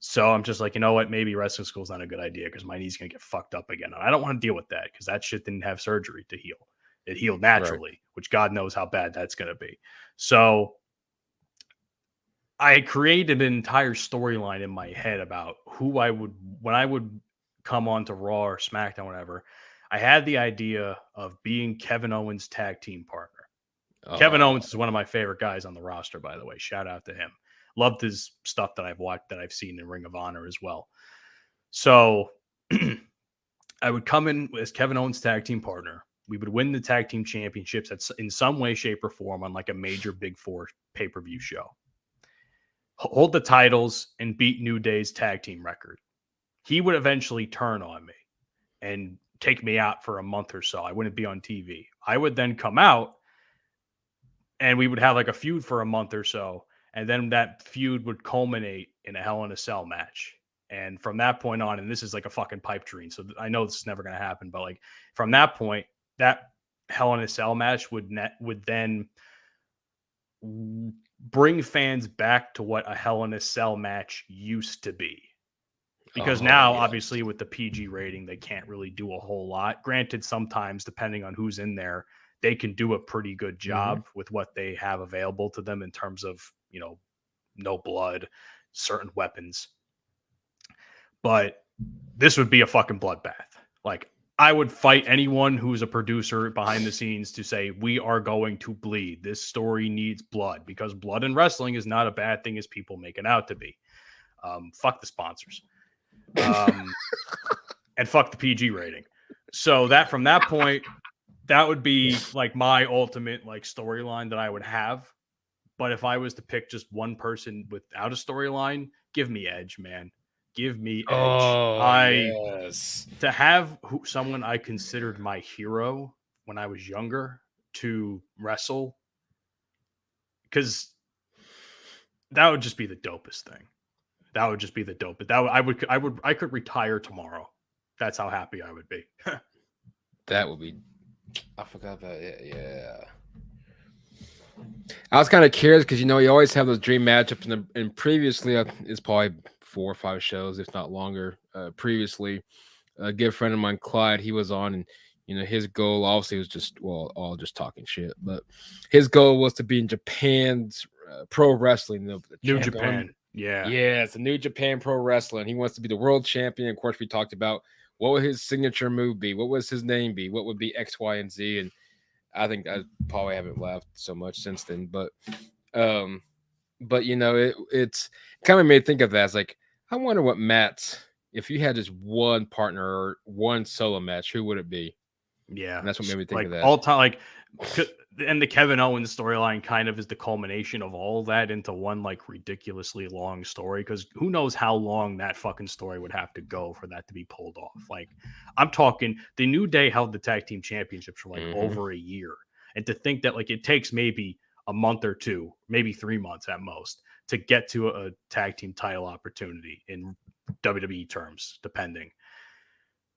Speaker 2: So I'm just like, you know what? Maybe wrestling school is not a good idea because my knee's going to get fucked up again. And I don't want to deal with that because that shit didn't have surgery to heal. It healed naturally, right, which God knows how bad that's going to be. So I had created an entire storyline in my head about who I would, when I would come on to Raw or SmackDown, whatever. I had the idea of being Kevin Owens' tag team partner. Kevin Owens is one of my favorite guys on the roster, by the way. Shout out to him. Loved his stuff that I've watched, that I've seen in Ring of Honor as well. So I would come in as Kevin Owens' tag team partner. We would win the tag team championships in some way, shape, or form on like a major Big Four pay-per-view show. Hold the titles and beat New Day's tag team record. He would eventually turn on me and take me out for a month or so. I wouldn't be on TV. I would then come out and we would have like a feud for a month or so, and then that feud would culminate in a Hell in a Cell match. And from that point on, and this is like a fucking pipe dream, so I know this is never going to happen, but like from that point, that Hell in a Cell match would then bring fans back to what a Hell in a Cell match used to be. Because now, obviously, with the PG rating, they can't really do a whole lot. Granted, sometimes, depending on who's in there, they can do a pretty good job with what they have available to them in terms of, no blood, certain weapons. But this would be a fucking bloodbath. Like, I would fight anyone who's a producer behind the scenes to say, we are going to bleed. This story needs blood, because blood in wrestling is not a bad thing as people make it out to be. Fuck the sponsors. And fuck the PG rating. So that from that point, that would be like my ultimate like storyline that I would have. But if I was to pick just one person without a storyline, give me Edge, man. Give me Edge.
Speaker 1: Yes.
Speaker 2: To have someone I considered my hero when I was younger to wrestle, because that would just be the dopest thing. That would just be the dope. But I could retire tomorrow. That's how happy I would be.
Speaker 1: That would be. I forgot about it. Yeah. I was kind of curious because you always have those dream matchups, and previously it's probably 4 or 5 shows, if not longer. Previously, a good friend of mine, Clyde, he was on, and his goal obviously was all just talking shit, but his goal was to be in Japan's pro wrestling,
Speaker 2: New Japan.
Speaker 1: Yeah, it's a New Japan Pro Wrestling. He wants to be the world champion. Of course, we talked about what would his signature move be, what was his name be, what would be X, Y, and Z, and I think I probably haven't laughed so much since then. But it's kind of made me think of that. It's like, I wonder what Matt's, if you had just one partner or one solo match, who would it be?
Speaker 2: Yeah,
Speaker 1: and that's what made me think of that.
Speaker 2: All time, and the Kevin Owens storyline kind of is the culmination of all that into one like ridiculously long story, because who knows how long that fucking story would have to go for that to be pulled off. Like, I'm talking, the New Day held the tag team championships for like over a year, and to think that like it takes maybe a month or 2, maybe 3 months at most to get to a tag team title opportunity in WWE terms, depending,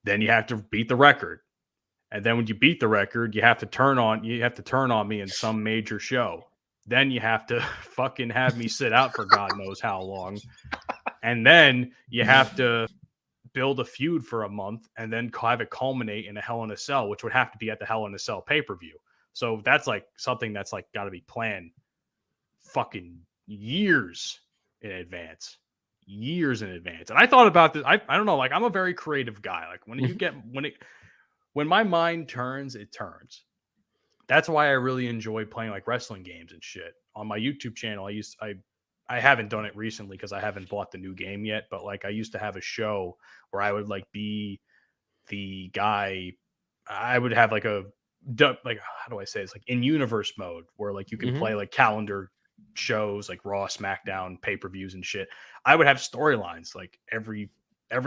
Speaker 2: then you have to beat the record. And then when you beat the record, you have to turn on me in some major show. Then you have to fucking have me sit out for God knows how long. And then you have to build a feud for a month and then have it culminate in a Hell in a Cell, which would have to be at the Hell in a Cell pay-per-view. So that's like something that's like got to be planned fucking years in advance. And I thought about this. I don't know. Like, I'm a very creative guy. Like, when my mind turns, it turns. That's why I really enjoy playing like wrestling games and shit. On my YouTube channel, I haven't done it recently because I haven't bought the new game yet, but like I used to have a show where I would like be the guy. I would have like how do I say it's like in universe mode where like you can play like calendar shows like Raw, SmackDown, pay-per-views and shit. I would have storylines. Like every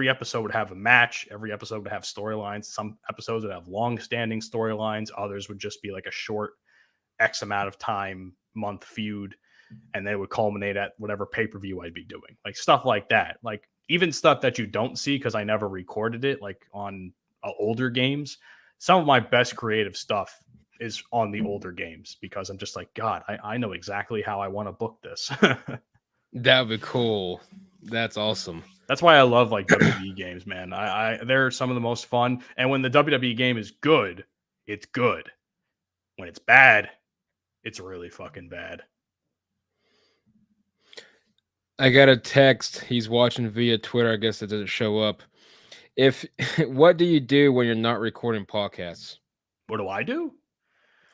Speaker 2: episode would have a match. Every episode would have storylines. Some episodes would have long-standing storylines. Others would just be like a short X amount of time month feud, and they would culminate at whatever pay-per-view I'd be doing. Like stuff like that. Like even stuff that you don't see because I never recorded it, like on older games. Some of my best creative stuff is on the older games because I'm just like, God, I know exactly how I want to book this.
Speaker 1: That would be cool. That's awesome.
Speaker 2: That's why I love like WWE games, man. They're some of the most fun. And when the WWE game is good, it's good. When it's bad, it's really fucking bad.
Speaker 1: I got a text. He's watching via Twitter. I guess it doesn't show up. What do you do when you're not recording podcasts?
Speaker 2: What do I do?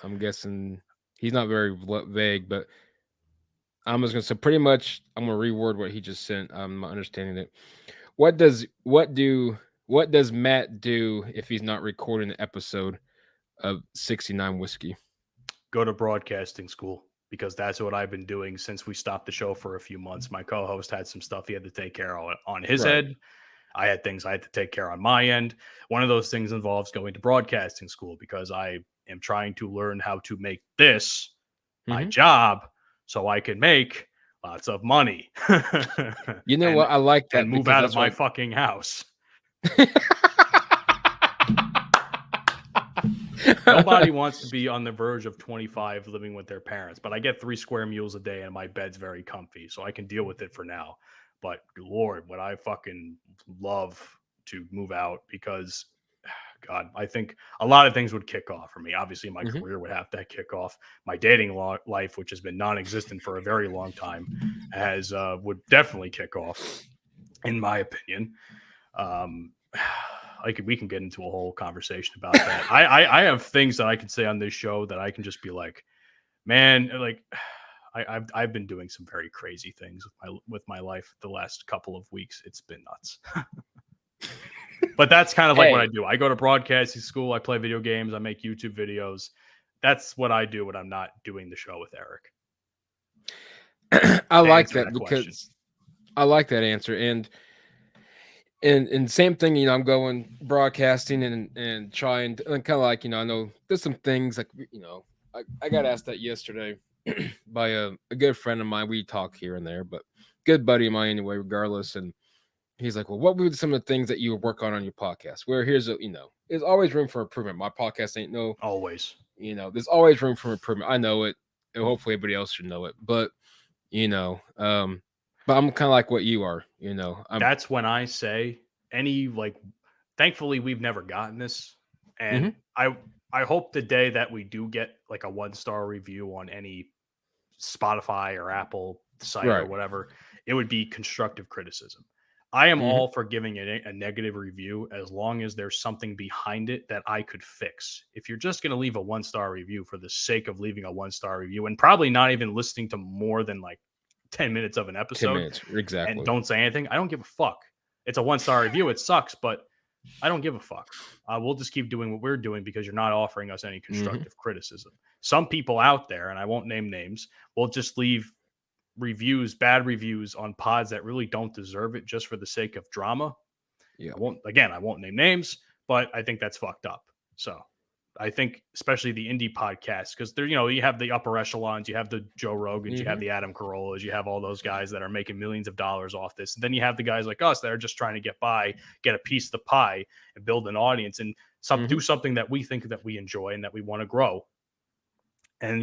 Speaker 1: I'm guessing he's not very vague, but I'm just gonna say pretty much. I'm gonna reword what he just sent. I'm not understanding it. What does Matt do if he's not recording an episode of 69 Whiskey?
Speaker 2: Go to broadcasting school, because that's what I've been doing since we stopped the show for a few months. My co-host had some stuff he had to take care of on his end. I had things I had to take care of on my end. One of those things involves going to broadcasting school because I am trying to learn how to make this my
Speaker 1: Mhm.
Speaker 2: job so I can make lots of money
Speaker 1: You know
Speaker 2: and
Speaker 1: what? I like
Speaker 2: and
Speaker 1: that
Speaker 2: move
Speaker 1: because
Speaker 2: out of
Speaker 1: that's
Speaker 2: my
Speaker 1: what
Speaker 2: fucking house. Nobody wants to be on the verge of 25 living with their parents, but I get 3 square meals a day and my bed's very comfy, so I can deal with it for now. But Lord, would I fucking love to move out because God, I think a lot of things would kick off for me. Obviously, my
Speaker 1: Mhm.
Speaker 2: career would have to kick off. My dating life, which has been non-existent for a very long time, has would definitely kick off, in my opinion. Um, we can get into a whole conversation about that. I have things that I can say on this show that I can just be like, man, like I've been doing some very crazy things with my life the last couple of weeks. It's been nuts. But that's kind of like what I
Speaker 1: Hey,
Speaker 2: do. I go to broadcasting school, I play video games, I make YouTube videos. That's what I do when I'm not doing the show with Eric.
Speaker 1: I
Speaker 2: To
Speaker 1: like
Speaker 2: answer
Speaker 1: that
Speaker 2: that question.
Speaker 1: because I like that answer, and same thing. I'm going broadcasting and trying to, and kind of like I know there's some things like I got asked that yesterday by a good friend of mine. We talk here and there, but good buddy of mine anyway. Regardless, and he's like, "Well, what would some of the things that you would work on your podcast?" Where here's there's always room for improvement. My podcast ain't no,
Speaker 2: Always.
Speaker 1: there's always room for improvement. I know it, and hopefully everybody else should know it. But you know, um, but I'm kind of like what you are. I'm.
Speaker 2: That's when I say any like thankfully we've never gotten this. And
Speaker 1: Mhm.
Speaker 2: I hope the day that we do get like a 1-star review on any Spotify or Apple site or
Speaker 1: Right.
Speaker 2: whatever, it would be constructive criticism. I am
Speaker 1: Mhm.
Speaker 2: all for giving a negative review as long as there's something behind it that I could fix. If you're just going to leave a 1-star review for the sake of leaving a 1-star review and probably not even listening to more than like 10 minutes of an
Speaker 1: 10
Speaker 2: episode
Speaker 1: minutes.
Speaker 2: and
Speaker 1: Exactly.
Speaker 2: don't say anything, I don't give a fuck. It's a 1-star review. It sucks, but I don't give a fuck. We'll just keep doing what we're doing because you're not offering us any
Speaker 1: Mhm.
Speaker 2: constructive criticism. Some people out there, and I won't name names, will just leave bad reviews on pods that really don't deserve it just for the sake of drama.
Speaker 1: Yeah.
Speaker 2: I won't name names, but I think that's fucked up. So I think especially the indie podcasts, because they're, you have the upper echelons, you have the Joe Rogans, you have
Speaker 1: Mhm.
Speaker 2: the Adam Carollas, you have all those guys that are making millions of dollars off this. And then you have the guys like us that are just trying to get by, get a piece of the pie and build an audience and do
Speaker 1: Mhm.
Speaker 2: something that we think that we enjoy and that we want to grow. And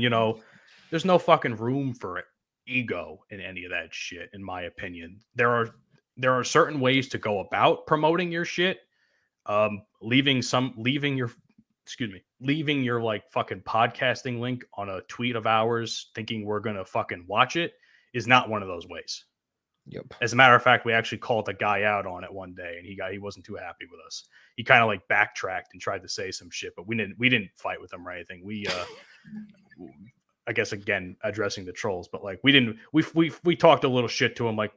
Speaker 2: there's no fucking room for ego in any of that shit, in my opinion. There are certain ways to go about promoting your shit. Leaving your like fucking podcasting link on a tweet of ours, thinking we're gonna fucking watch it, is not one of those ways.
Speaker 1: Yep.
Speaker 2: As a matter of fact, we actually called the guy out on it one day, and he wasn't too happy with us. He kind of like backtracked and tried to say some shit, but we didn't fight with him or anything. I guess again addressing the trolls, but like we talked a little shit to him, like,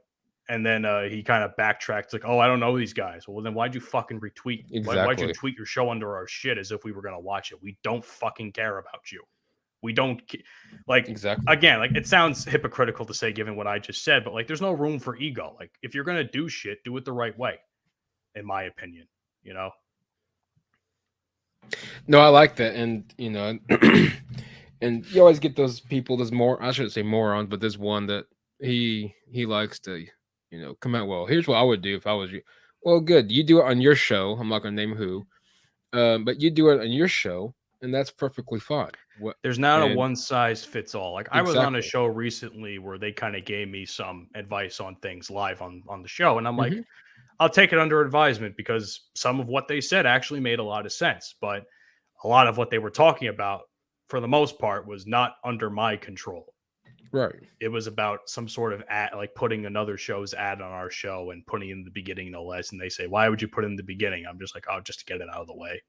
Speaker 2: and then he kind of backtracked, like, oh, I don't know these guys. Well, then why'd you fucking retweet? Why'd you
Speaker 1: Exactly.
Speaker 2: tweet your show under our shit as if we were gonna watch it? We don't fucking care about you. We don't like
Speaker 1: Exactly.
Speaker 2: again, like it sounds hypocritical to say given what I just said, but like there's no room for ego. Like if you're gonna do shit, do it the right way, in my opinion. You know,
Speaker 1: No, I like that, and and you always get those people. There's more. I shouldn't say morons, but there's one that he likes to, come out. Well, here's what I would do if I was you. Well, good. You do it on your show. I'm not gonna name who, but you do it on your show, and that's perfectly fine. What
Speaker 2: there's not a
Speaker 1: and
Speaker 2: one size fits all. Like I was on a
Speaker 1: exactly.
Speaker 2: show recently where they kind of gave me some advice on things live on the show, and I'm like,
Speaker 1: Hmm.
Speaker 2: I'll take it under advisement because some of what they said actually made a lot of sense, but a lot of what they were talking about, for the most part, was not under my control.
Speaker 1: Right.
Speaker 2: It was about some sort of ad, like putting another show's ad on our show and putting in the beginning, no less. And they say, "Why would you put in the beginning?" I'm just like, "Oh, just to get it out of the way,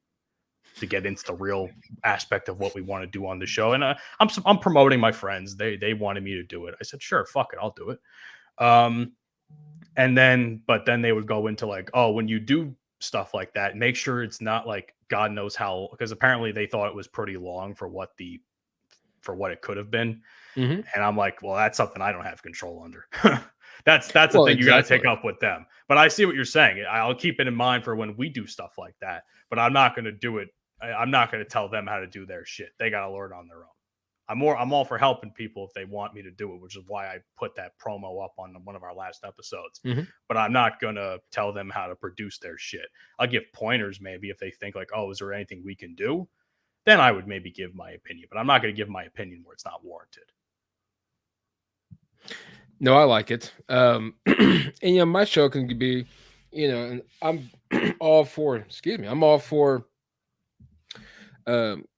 Speaker 2: to get into the real aspect of what we want to do on the show." And I'm promoting my friends. They wanted me to do it. I said, "Sure, fuck it, I'll do it." Um, but then they would go into like, "Oh, when you do stuff like that, make sure it's not like God knows how," because apparently they thought it was pretty long for what it could have been.
Speaker 1: Hmm.
Speaker 2: And I'm like, well, that's something I don't have control under. That's the
Speaker 1: Well,
Speaker 2: thing you got to take
Speaker 1: exactly.
Speaker 2: up with them. But I see what you're saying. I'll keep it in mind for when we do stuff like that. But I'm not going to do it. I'm not going to tell them how to do their shit. They got to learn on their own. I'm all for helping people if they want me to do it, which is why I put that promo up on one of our last episodes.
Speaker 1: Mhm.
Speaker 2: But I'm not gonna tell them how to produce their shit. I'll give pointers maybe if they think like, oh, is there anything we can do? Then I would maybe give my opinion, but I'm not going to give my opinion where it's not warranted.
Speaker 1: No, I like it. And my show can be, and I'm all for. Excuse me, I'm all for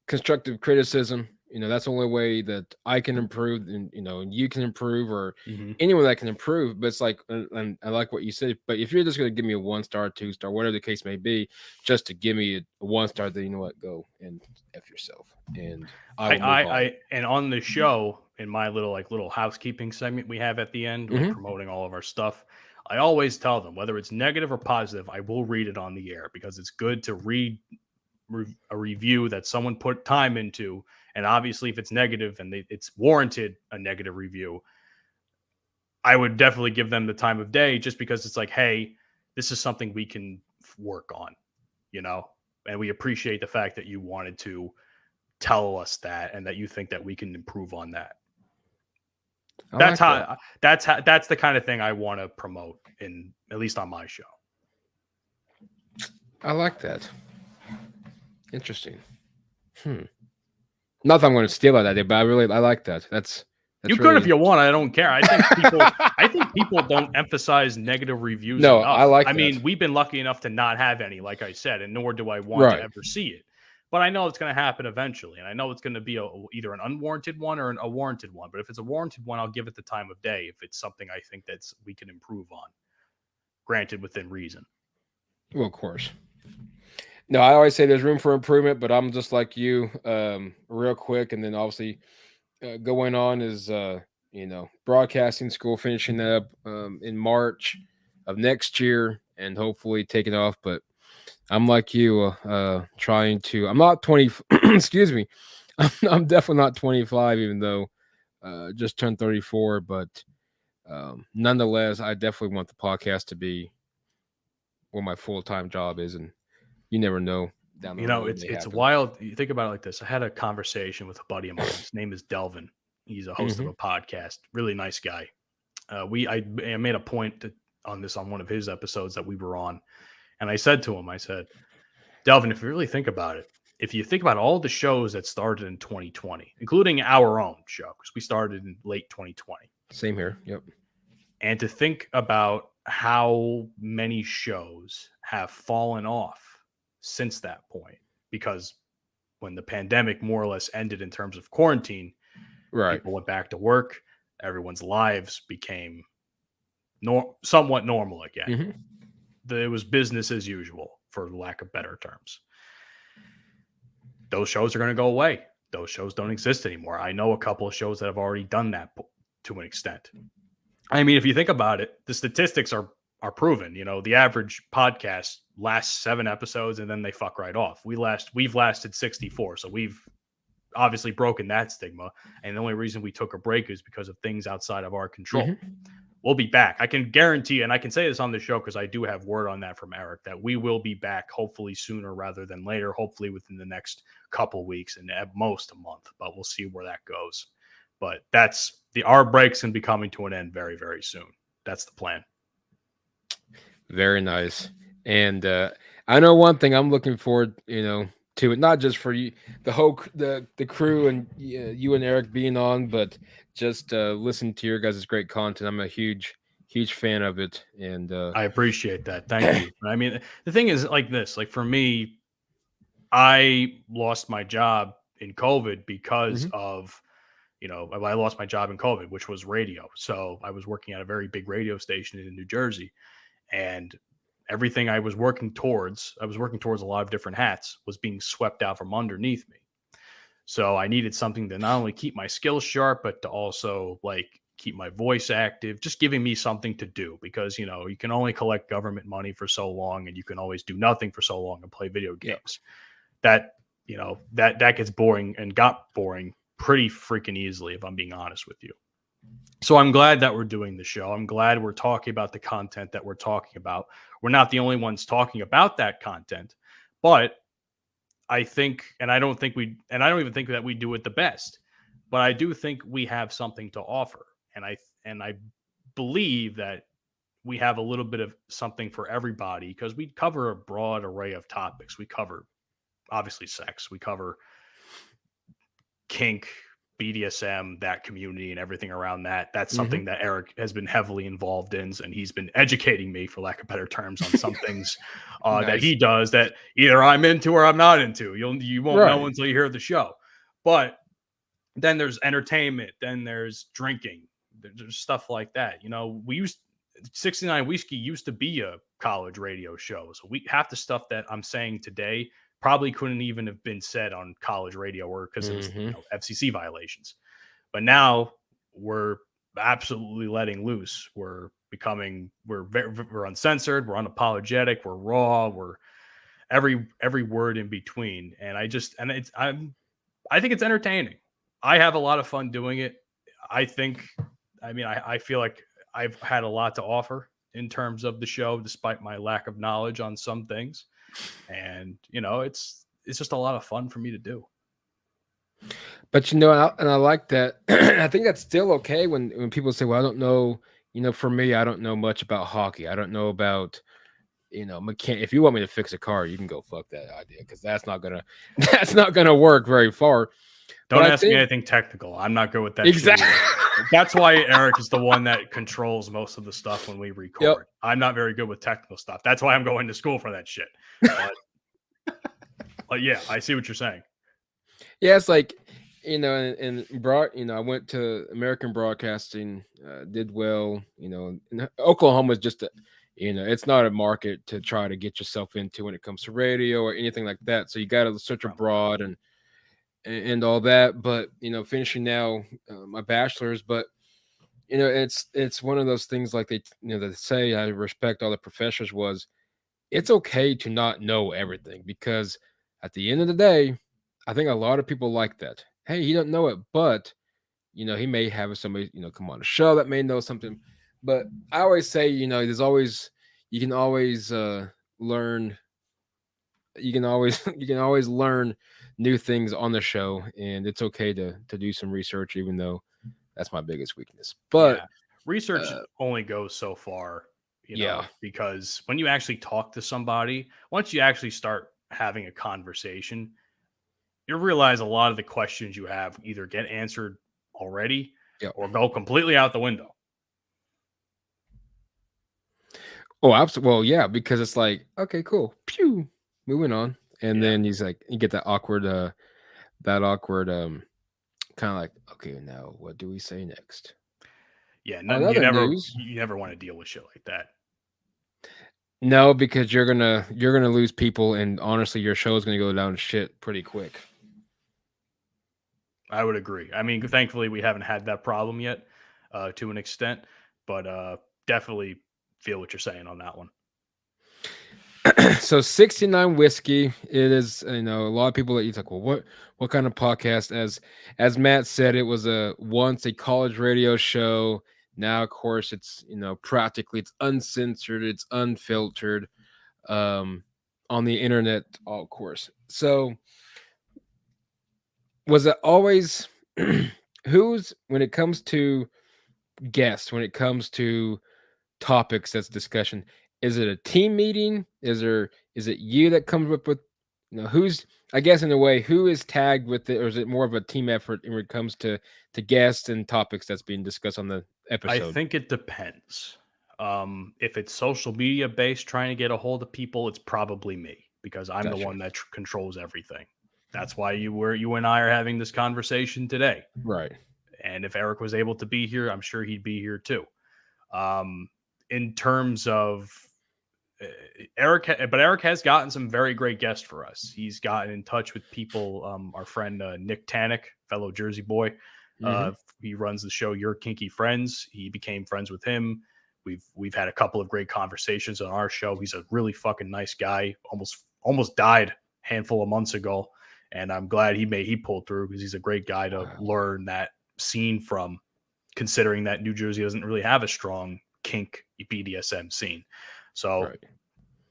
Speaker 1: constructive criticism. That's the only way that I can improve, and you can improve, or anyone that can improve. But it's like, and I like what you said. But if you're just going to give me a 1-star, 2-star, whatever the case may be, just to give me a 1-star, then you know what, go and F yourself. And
Speaker 2: I and on the show, in my little housekeeping segment we have at the end, like promoting all of our stuff, I always tell them whether it's negative or positive, I will read it on the air because it's good to read a review that someone put time into. And obviously if it's negative and it's warranted a negative review, I would definitely give them the time of day, just because it's like, hey, this is something we can work on, and we appreciate the fact that you wanted to tell us that and that you think that we can improve on that. That's the kind of thing I want to promote, at least on my show.
Speaker 1: I like that. Interesting. Not that I'm going to steal that idea, but I like that. That's
Speaker 2: you could if you want. I don't care. I think people don't emphasize negative reviews.
Speaker 1: No,
Speaker 2: enough.
Speaker 1: I like.
Speaker 2: I mean, we've been lucky enough to not have any, like I said, and nor do I want to ever see it. But I know it's going to happen eventually, and I know it's going to be either an unwarranted one or a warranted one. But if it's a warranted one, I'll give it the time of day if it's something I think we can improve on. Granted, within reason.
Speaker 1: Well, of course. No, I always say there's room for improvement, but I'm just like you, real quick. And then obviously going on is, broadcasting school, finishing up in March of next year and hopefully taking off. But I'm like you, trying to, I'm not 20, excuse me. I'm definitely not 25, even though just turned 34. But nonetheless, I definitely want the podcast to be where my full-time job is. And you never know down the road.
Speaker 2: It's wild. You think about it like this. I had a conversation with a buddy of mine. His name is Delvin. He's a host of a podcast. Really nice guy. I made a point on one of his episodes that we were on. And I said to him, Delvin, if you really think about it, if you think about all the shows that started in 2020, including our own show, because we started in late 2020.
Speaker 1: Same here. Yep.
Speaker 2: And to think about how many shows have fallen off since that point, because when the pandemic more or less ended in terms of quarantine, people went back to work, everyone's lives became somewhat normal again. It was business as usual, for lack of better terms. Those shows are going to go away. Those shows don't exist anymore. I know a couple of shows that have already done that to an extent. I mean, if you think about it, the statistics are proven. The average podcast lasts 7 episodes and then they fuck right off. We've lasted 64, so we've obviously broken that stigma. And the only reason we took a break is because of things outside of our control. We'll be back. I can guarantee, and I can say this on the show because I do have word on that from Eric, that we will be back hopefully sooner rather than later, hopefully within the next couple weeks and at most a month, but we'll see where that goes. But our break's going to be coming to an end very, very soon. That's the plan.
Speaker 1: Very nice. And I know one thing I'm looking forward, to it, not just for you, the whole the crew and you and Eric being on, but just listen to your guys' great content. I'm a huge fan of it, and
Speaker 2: I appreciate that. Thank you. I mean, the thing is like this. Like for me, I lost my job in COVID because of I lost my job in COVID, which was radio. So I was working at a very big radio station in New Jersey, and everything I was working towards a lot of different hats, was being swept out from underneath me. So I needed something to not only keep my skills sharp, but to also keep my voice active, just giving me something to do, because, you can only collect government money for so long and you can always do nothing for so long and play video games. That gets boring and got boring pretty freaking easily, if I'm being honest with you. So I'm glad that we're doing the show. I'm glad we're talking about the content that we're talking about. We're not the only ones talking about that content, but I think, and I don't even think that we do it the best, but I do think we have something to offer, and I believe that we have a little bit of something for everybody because we cover a broad array of topics. We cover obviously sex, we cover kink, BDSM, that community, and everything around that. That's something that Eric has been heavily involved in, and he's been educating me, for lack of better terms, on some things that
Speaker 1: Nice.
Speaker 2: he does that either I'm into or I'm not into. You won't know
Speaker 1: Right.
Speaker 2: until you hear the show. But then there's entertainment, then there's drinking, there's stuff like that. You know, 69 Whiskey used to be a college radio show, so we half the stuff that I'm saying today probably couldn't even have been said on college radio, or because it was FCC violations. But now we're absolutely letting loose. We're uncensored, we're unapologetic, we're raw, we're every word in between. And I think it's entertaining. I have a lot of fun doing it. I feel like I've had a lot to offer in terms of the show, despite my lack of knowledge on some things. And, you know, it's just a lot of fun for me to do.
Speaker 1: But, you know, and I like that. I think that's still okay when people say, well, I don't know, you know, for me, I don't know much about hockey. I don't know about, you know, if you want me to fix a car, you can go fuck that idea, because that's not gonna work very far.
Speaker 2: Don't ask me anything technical. I'm not good with that.
Speaker 1: Exactly.
Speaker 2: That's why Eric is the one that controls most of the stuff when we record. Yep. I'm not very good with technical stuff. That's why I'm going to school for that shit. But yeah, I see what you're saying.
Speaker 1: Yeah, it's like, you know, I went to American Broadcasting, did well. You know, Oklahoma is just you know, it's not a market to try to get yourself into when it comes to radio or anything like that. So you got to search abroad and all that. But, you know, finishing now my bachelor's, but, you know, it's one of those things, like they say, I respect all the professors, it's okay to not know everything, because at the end of the day, I think a lot of people like that. Hey, he don't know it, but, you know, he may have somebody, you know, come on the show that may know something. But I always say, you know, you can always learn. You can always learn new things on the show, and it's okay to do some research, even though that's my biggest weakness. But
Speaker 2: research only goes so far, you know, because when you actually talk to somebody, once you actually start having a conversation, you realize a lot of the questions you have either get answered already or go completely out the window.
Speaker 1: Oh, absolutely. Well, yeah, because it's like, okay, cool. Pew, moving on. And then he's like, you get that awkward, kind of like, okay, now what do we say next?
Speaker 2: Yeah, you never want to deal with shit like that.
Speaker 1: No, because you're gonna lose people, and honestly, your show is gonna go down to shit pretty quick.
Speaker 2: I would agree. I mean, thankfully, we haven't had that problem yet, to an extent, but definitely feel what you're saying on that one.
Speaker 1: So 69 Whiskey, it is, you know, a lot of people that you like, well, what kind of podcast? As Matt said, it was once a college radio show. Now, of course, it's, you know, practically it's uncensored, it's unfiltered, on the internet, of course. So was it always when it comes to guests, when it comes to topics, that's discussion, is it a team meeting? Is it you that comes up with, you know, who's, I guess in a way, who is tagged with it, or is it more of a team effort when it comes to guests and topics that's being discussed on the episode?
Speaker 2: I think it depends. If it's social media based, trying to get a hold of people, it's probably me, because I'm the one that controls everything. That's why you and I are having this conversation today.
Speaker 1: Right.
Speaker 2: And if Eric was able to be here, I'm sure he'd be here too. In terms of Eric has gotten some very great guests for us. He's gotten in touch with people. Our friend Nick Tannick, fellow Jersey boy, he runs the show Your Kinky Friends. He became friends with him. We've had a couple of great conversations on our show. He's a really fucking nice guy. Almost died a handful of months ago, and I'm glad he pulled through, because he's a great guy to learn that scene from, considering that New Jersey doesn't really have a strong kink BDSM scene. So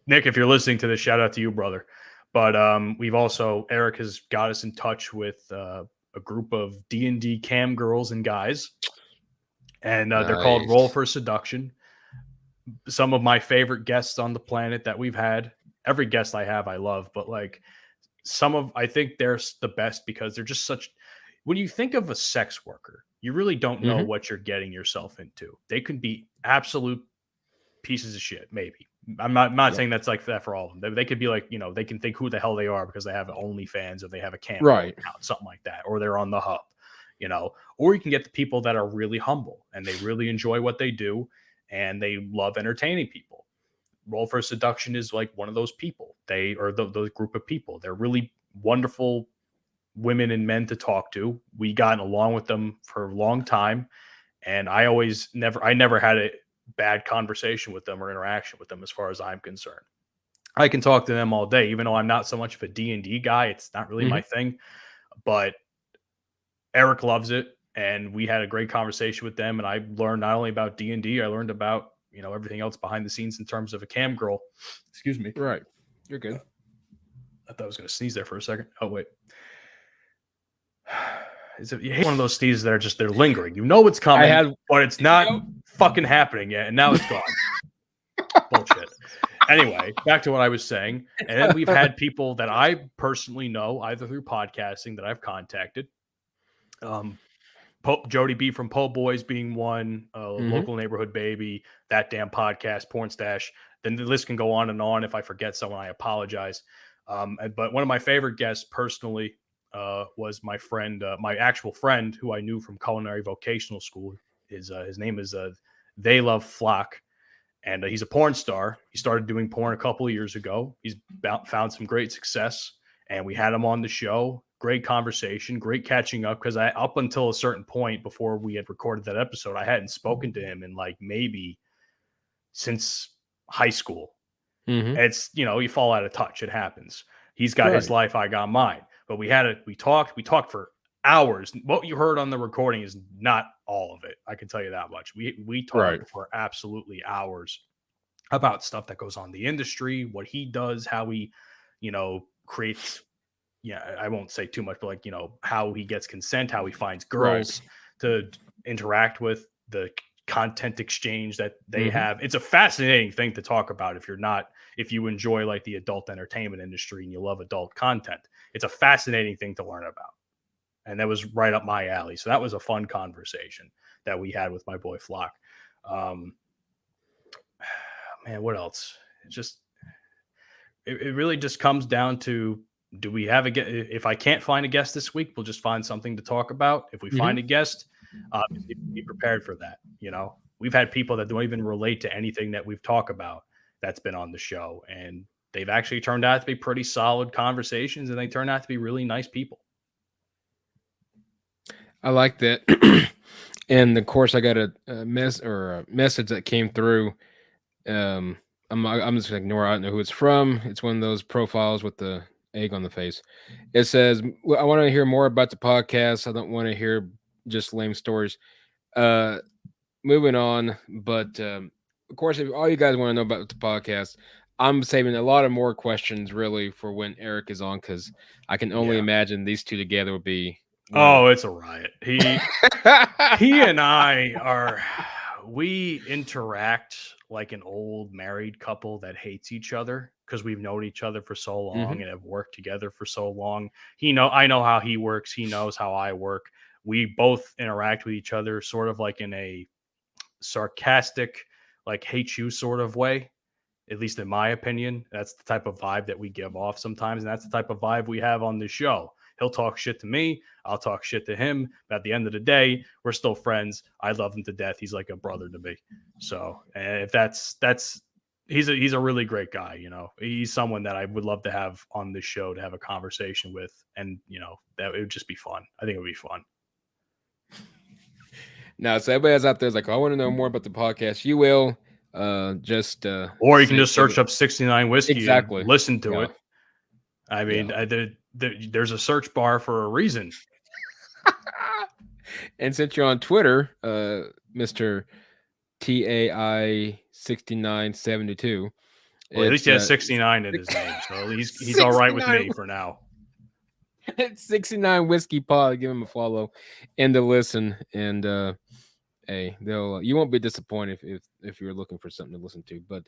Speaker 2: Nick, if you're listening to this, shout out to you, brother. But Eric has got us in touch with a group of D&D cam girls and guys, and they're called
Speaker 1: Nice.
Speaker 2: Roll for Seduction. Some of my favorite guests on the planet that we've had. Every guest I have, I love, but like I think they're the best because they're just such. When you think of a sex worker, you really don't know what you're getting yourself into. They can be absolute pieces of shit, maybe. I'm not saying that's like that for all of them. They could be like, they can think who the hell they are because they have OnlyFans or they have a cam account, something like that, or they're on the hub, or you can get the people that are really humble and they really enjoy what they do and they love entertaining people. Roll for Seduction is like one of those people. They are those group of people. They're really wonderful women and men to talk to. We got along with them for a long time, and I never had a bad conversation with them or interaction with them as far as I'm concerned. I can talk to them all day, even though I'm not so much of a D&D guy. It's not really my thing, but Eric loves it, and we had a great conversation with them, and I learned not only about D&D, I learned about everything else behind the scenes in terms of a cam girl. Excuse me.
Speaker 1: Right. You're good.
Speaker 2: I thought I was going to sneeze there for a second. Oh, wait. You hate one of those sneezes that are they're lingering. You know it's coming, but it's not fucking happening yet, and now it's gone. Bullshit. Anyway, back to what I was saying. And then we've had people that I personally know, either through podcasting that I've contacted. Jody B from Po Boys being one, Local Neighborhood Baby, That Damn Podcast, Porn Stash. Then the list can go on and on. If I forget someone, I apologize. But one of my favorite guests personally was my friend, my actual friend who I knew from culinary vocational school. His name is They Love Flock, and he's a porn star. He started doing porn a couple of years ago. He's found some great success, and we had him on the show. Great conversation, great catching up, because up until a certain point before we had recorded that episode, I hadn't spoken to him in like maybe since high school. It's, you fall out of touch. It happens. He's got his life. I got mine. But we talked for hours. What you heard on the recording is not all of it. I can tell you that much. We talked for absolutely hours about stuff that goes on in the industry, what he does, how he, creates. Yeah, I won't say too much, but like, how he gets consent, how he finds girls to interact with, the content exchange that they have. It's a fascinating thing to talk about if you enjoy like the adult entertainment industry and you love adult content. It's a fascinating thing to learn about. And that was right up my alley. So that was a fun conversation that we had with my boy Flock. Man, what else? It really just comes down to, do we have a guest? If I can't find a guest this week, we'll just find something to talk about. If we find a guest, be prepared for that. We've had people that don't even relate to anything that we've talked about that's been on the show, and they've actually turned out to be pretty solid conversations, and they turn out to be really nice people.
Speaker 1: I like that. And of course, I got a message that came through. I'm just gonna ignore it. I don't know who it's from. It's one of those profiles with the egg on the face. It says, I want to hear more about the podcast. I don't want to hear just lame stories. Moving on, but of course, if all you guys want to know about the podcast, I'm saving a lot of more questions really for when Eric is on, because I can only imagine these two together would be.
Speaker 2: Oh, it's a riot. He and we interact like an old married couple that hates each other, because we've known each other for so long and have worked together for so long. I know how he works. He knows how I work. We both interact with each other sort of like in a sarcastic, like hate you sort of way, at least in my opinion. That's the type of vibe that we give off sometimes. And that's the type of vibe we have on the show. He'll talk shit to me. I'll talk shit to him. But at the end of the day, we're still friends. I love him to death. He's like a brother to me. So if he's a really great guy. He's someone that I would love to have on this show to have a conversation with. And, that it would just be fun. I think it would be fun.
Speaker 1: Now, so everybody else out there is like, I want to know more about the podcast. You will or
Speaker 2: you can just search up 69 Whiskey and listen to it. I mean, there's a search bar for a reason.
Speaker 1: And since you're on Twitter, Mr. TAI 6972.
Speaker 2: Well, at least he has 69 in his name, so he's all right with me for now.
Speaker 1: It's 69 Whiskey Pod. Give him a follow and a listen. And hey, they'll you won't be disappointed if you're looking for something to listen to. But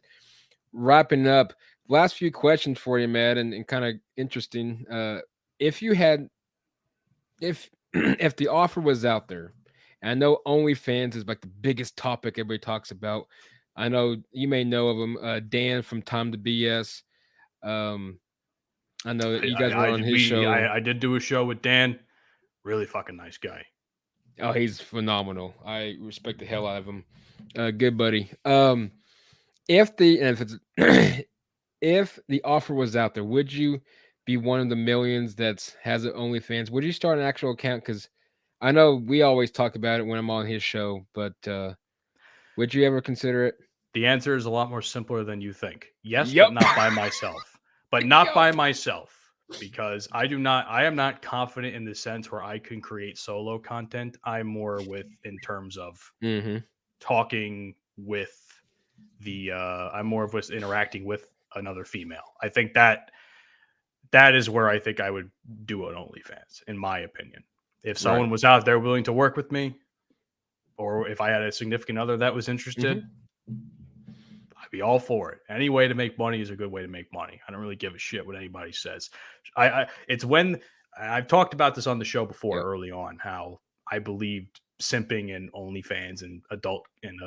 Speaker 1: wrapping up, last few questions for you, Matt, and kind of interesting. If you had if if the offer was out there, and I know OnlyFans is like the biggest topic everybody talks about. I know you may know of him, Dan from Time to BS. Um, I know that you guys were on his show.
Speaker 2: I did do a show with Dan. Really fucking nice guy.
Speaker 1: Oh, he's phenomenal. I respect the hell out of him. Good buddy. If the if it's if the offer was out there, would you be one of the millions that has it OnlyFans? Would you start an actual account? Because I know we always talk about it when I'm on his show, but would you ever consider it?
Speaker 2: The answer is a lot more simpler than you think. Yes,
Speaker 1: Yep.
Speaker 2: but not by myself. But not by myself. Because I am not confident in the sense where I can create solo content. I'm more with in terms of talking with I'm more of with interacting with another female. I think that is where I think I would do an OnlyFans, in my opinion. If someone was out there willing to work with me, or if I had a significant other that was interested, I'd be all for it. Any way to make money is a good way to make money. I don't really give a shit what anybody says. It's when I've talked about this on the show before early on, how I believed simping and OnlyFans and adult and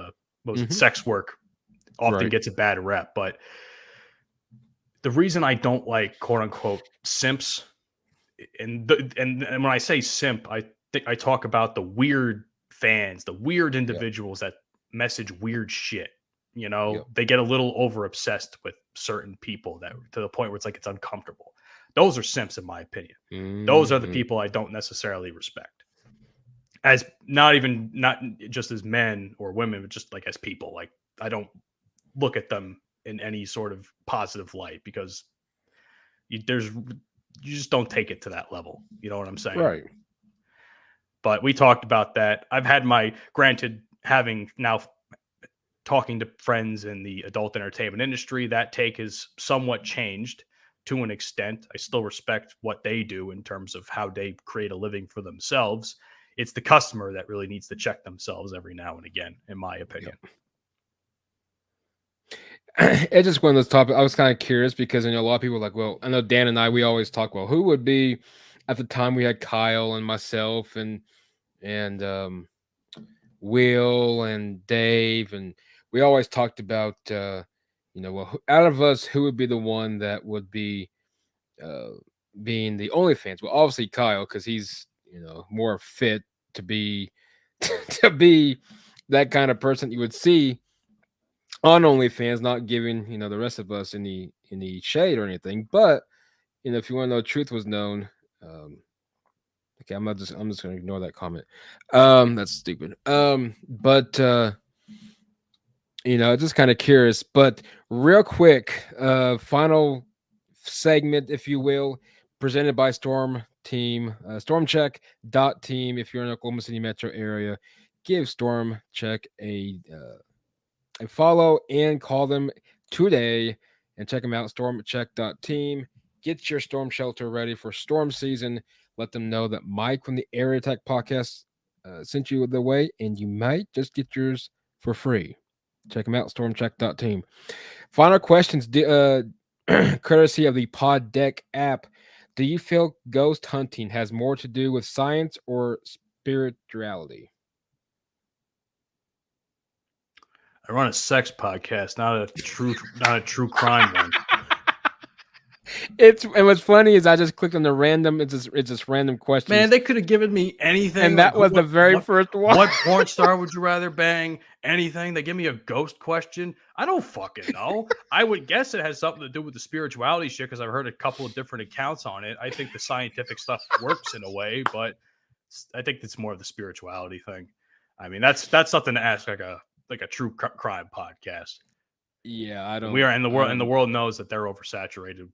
Speaker 2: sex work often gets a bad rep. But the reason I don't like quote unquote simps, and when I say simp, I think I talk about the weird fans, the weird individuals that message weird shit. You know, they get a little over obsessed with certain people that to the point where it's like it's uncomfortable. Those are simps, in my opinion. Those are the people I don't necessarily respect. As not just as men or women, but just like as people. Like I don't look at them in any sort of positive light because you just don't take it to that level. You know what I'm saying?
Speaker 1: Right.
Speaker 2: But we talked about that. I've had granted, having now talking to friends in the adult entertainment industry, that take has somewhat changed to an extent. I still respect what they do in terms of how they create a living for themselves. It's the customer that really needs to check themselves every now and again, in my opinion.
Speaker 1: It's just one of those topics. I was kind of curious because I know a lot of people are like, well, I know Dan and I, we always talk, well, who would be at the time we had Kyle and myself and Will and Dave, and we always talked about, well, out of us, who would be the one that would be being the OnlyFans? Well, obviously Kyle, because he's more fit to be to be that kind of person you would see on OnlyFans, not giving the rest of us any shade or anything. But if you want to know, the truth was known. Okay, I'm just gonna ignore that comment. That's stupid. But just kind of curious. But real quick, final segment, if you will, presented by Storm Team, stormcheck.team. If you're in the Oklahoma City metro area, give Storm Check a follow and call them today and check them out. Stormcheck.team. Get your storm shelter ready for storm season. Let them know that Mike from the Area Tech Podcast sent you the way, and you might just get yours for free. Check them out. Stormcheck.team. Final questions, courtesy of the Pod Deck app. Do you feel ghost hunting has more to do with science or spirituality?
Speaker 2: I run a sex podcast, not a true crime one.
Speaker 1: And what's funny is I just clicked on the random. It's just random questions.
Speaker 2: Man, they could have given me anything,
Speaker 1: and that was the very first one.
Speaker 2: What porn star would you rather bang? Anything? They give me a ghost question. I don't fucking know. I would guess it has something to do with the spirituality shit because I've heard a couple of different accounts on it. I think the scientific stuff works in a way, but I think it's more of the spirituality thing. I mean, that's something to ask like a true crime podcast.
Speaker 1: Yeah, I don't.
Speaker 2: We are in the world, and the world knows that they're oversaturated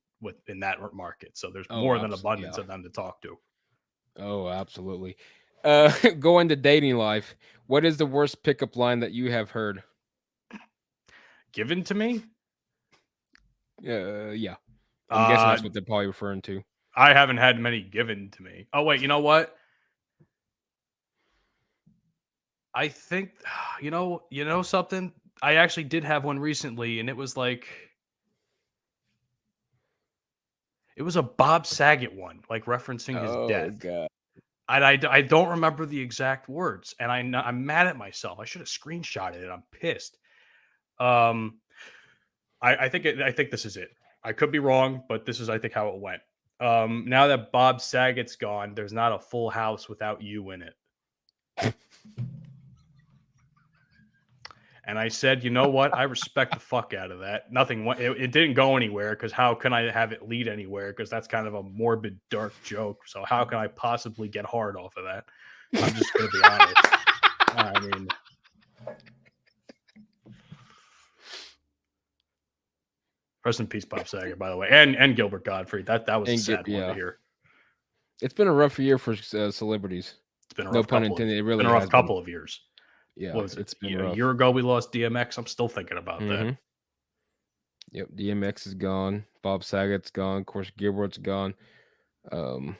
Speaker 2: in that market, so there's more than abundance of them to talk to.
Speaker 1: Oh, absolutely. Going to dating life, what is the worst pickup line that you have heard?
Speaker 2: Given to me?
Speaker 1: Yeah. I'm guessing that's what they're probably referring to.
Speaker 2: I haven't had many given to me. Oh wait, you know what? I think you know something. I actually did have one recently, and it was like it was a Bob Saget one, like referencing his
Speaker 1: Oh
Speaker 2: death.
Speaker 1: god.
Speaker 2: And I don't remember the exact words, and I'm mad at myself. I should have screenshotted it. I'm pissed. Um, I think I think this is it. I could be wrong, but this is I think how it went. Now that Bob Saget's gone, there's not a full house without you in it. And I said, you know what? I respect the fuck out of that. Nothing. It didn't go anywhere because how can I have it lead anywhere? Because that's kind of a morbid, dark joke. So how can I possibly get hard off of that? I'm just gonna be honest. I mean, rest in peace, Bob Saget, by the way, and Gilbert Gottfried. That was a sad one to hear.
Speaker 1: It's been a rough year for celebrities.
Speaker 2: It's been a
Speaker 1: no
Speaker 2: rough
Speaker 1: pun intended. It really
Speaker 2: been a rough
Speaker 1: has
Speaker 2: couple of years.
Speaker 1: Yeah,
Speaker 2: it's been a year ago we lost DMX. I'm still thinking about that.
Speaker 1: Yep, DMX is gone. Bob Saget's gone. Of course, Gilbert's gone. Yeah,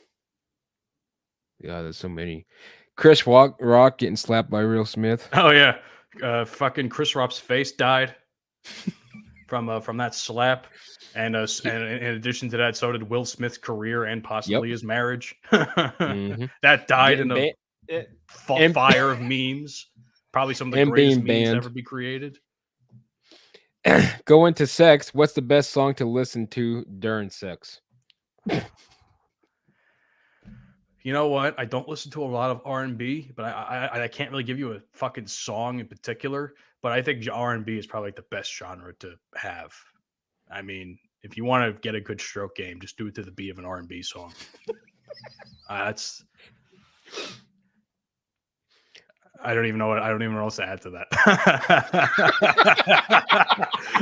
Speaker 1: there's so many. Chris Rock getting slapped by Will Smith.
Speaker 2: Oh yeah, fucking Chris Rock's face died from that slap, and in addition to that, so did Will Smith's career and possibly his marriage. That died in a fire of memes. Probably some of the greatest memes to ever be created.
Speaker 1: Go into sex. What's the best song to listen to during sex?
Speaker 2: You know what? I don't listen to a lot of R&B, but I can't really give you a fucking song in particular. But I think R&B is probably like the best genre to have. I mean, if you want to get a good stroke game, just do it to the beat of an R&B song. That's. I don't even know what else to add to that.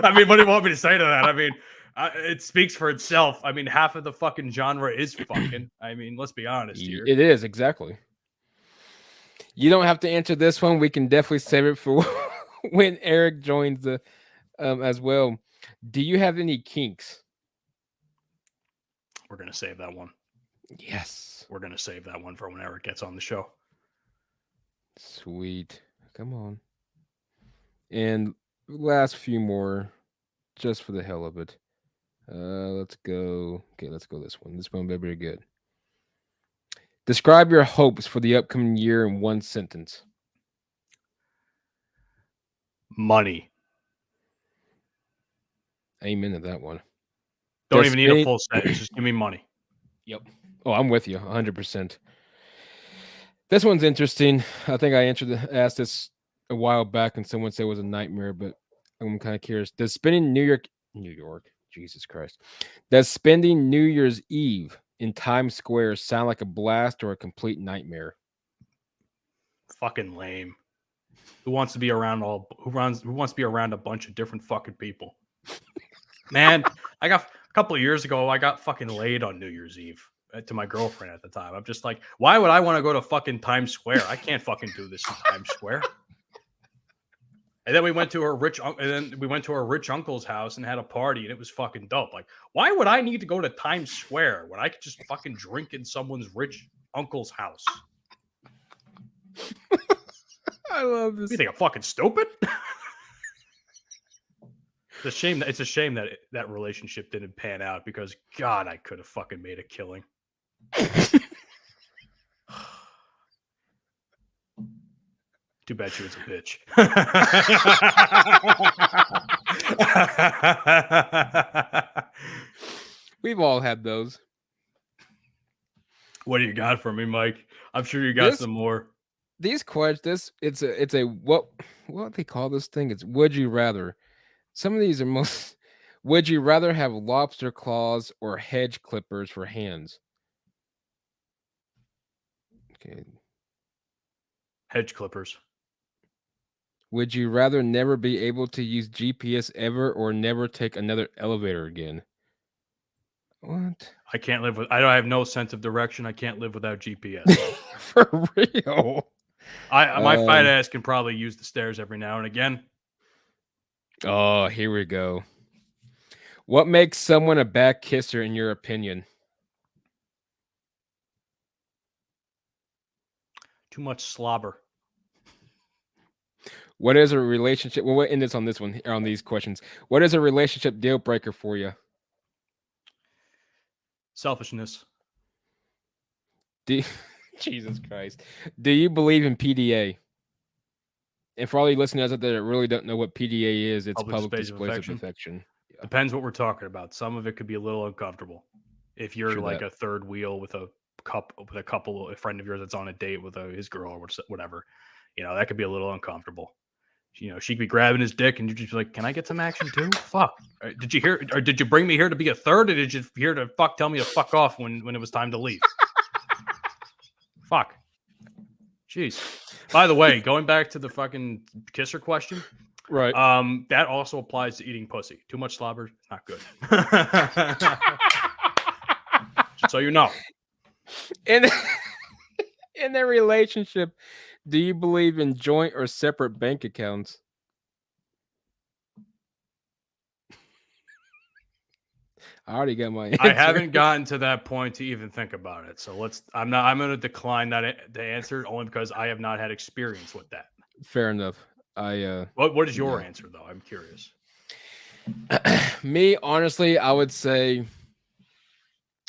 Speaker 2: I mean, what do you want me to say to that? I mean, it speaks for itself. I mean, half of the fucking genre is fucking. I mean, let's be honest here.
Speaker 1: It is, exactly. You don't have to answer this one. We can definitely save it for when Eric joins the as well. Do you have any kinks?
Speaker 2: We're gonna save that one.
Speaker 1: Yes.
Speaker 2: We're gonna save that one for when Eric gets on the show.
Speaker 1: Sweet. Come on. And last few more just for the hell of it. Let's go. Okay, let's go this one. This one will be very good. Describe your hopes for the upcoming year in one sentence.
Speaker 2: Money.
Speaker 1: Amen to that one.
Speaker 2: Don't even need a full sentence. Just give me money.
Speaker 1: Yep. Oh, I'm with you 100%. This one's interesting. I think I asked this a while back and someone said it was a nightmare, but I'm kind of curious. Does spending New York, Jesus Christ. Does spending New Year's Eve in Times Square sound like a blast or a complete nightmare?
Speaker 2: Fucking lame. Who wants to be around who wants to be around a bunch of different fucking people? Man, I got a couple of years ago, I got fucking laid on New Year's Eve to my girlfriend at the time. I'm just like, why would I want to go to fucking Times Square? I can't fucking do this in Times Square. And then we went to her rich uncle's house and had a party, and it was fucking dope. Like, why would I need to go to Times Square when I could just fucking drink in someone's rich uncle's house?
Speaker 1: I love this.
Speaker 2: You think I'm fucking stupid? It's a shame that that relationship didn't pan out because God, I could have fucking made a killing. Too bad she was a bitch.
Speaker 1: We've all had those.
Speaker 2: What do you got for me, Mike? I'm sure you got some more.
Speaker 1: These questions, it's a what they call this thing? It's would you rather. Some of these are most. Would you rather have lobster claws or hedge clippers for hands? Okay.
Speaker 2: Hedge clippers.
Speaker 1: Would you rather never be able to use GPS ever or never take another elevator again? What?
Speaker 2: I can't live with. I have no sense of direction. I can't live without GPS.
Speaker 1: For real.
Speaker 2: My fat ass can probably use the stairs every now and again.
Speaker 1: Oh, here we go. What makes someone a bad kisser in your opinion?
Speaker 2: Too much slobber.
Speaker 1: What is a relationship? Well, we'll end this on this one, on these questions. What is a relationship deal breaker for you?
Speaker 2: Selfishness.
Speaker 1: Jesus Christ. Do you believe in PDA? And for all you listeners out there that really don't know what PDA is, it's public displays of affection.
Speaker 2: Yeah. Depends what we're talking about. Some of it could be a little uncomfortable. If you're
Speaker 1: True
Speaker 2: like
Speaker 1: that.
Speaker 2: a third wheel with a friend of yours that's on a date with his girl or whatever, that could be a little uncomfortable. She could be grabbing his dick and you're just like, can I get some action too? Fuck. Did you hear, or did you bring me here to be a third, or did you here to tell me to fuck off when it was time to leave? Fuck. Jeez. By the way, going back to the fucking kisser question.
Speaker 1: Right.
Speaker 2: That also applies to eating pussy. Too much slobber, not good. Just so you know.
Speaker 1: In their relationship, do you believe in joint or separate bank accounts? I already got my answer.
Speaker 2: I haven't gotten to that point to even think about it. So I'm going to decline the answer only because I have not had experience with that.
Speaker 1: Fair enough.
Speaker 2: What is your answer though? I'm curious.
Speaker 1: Me, honestly, I would say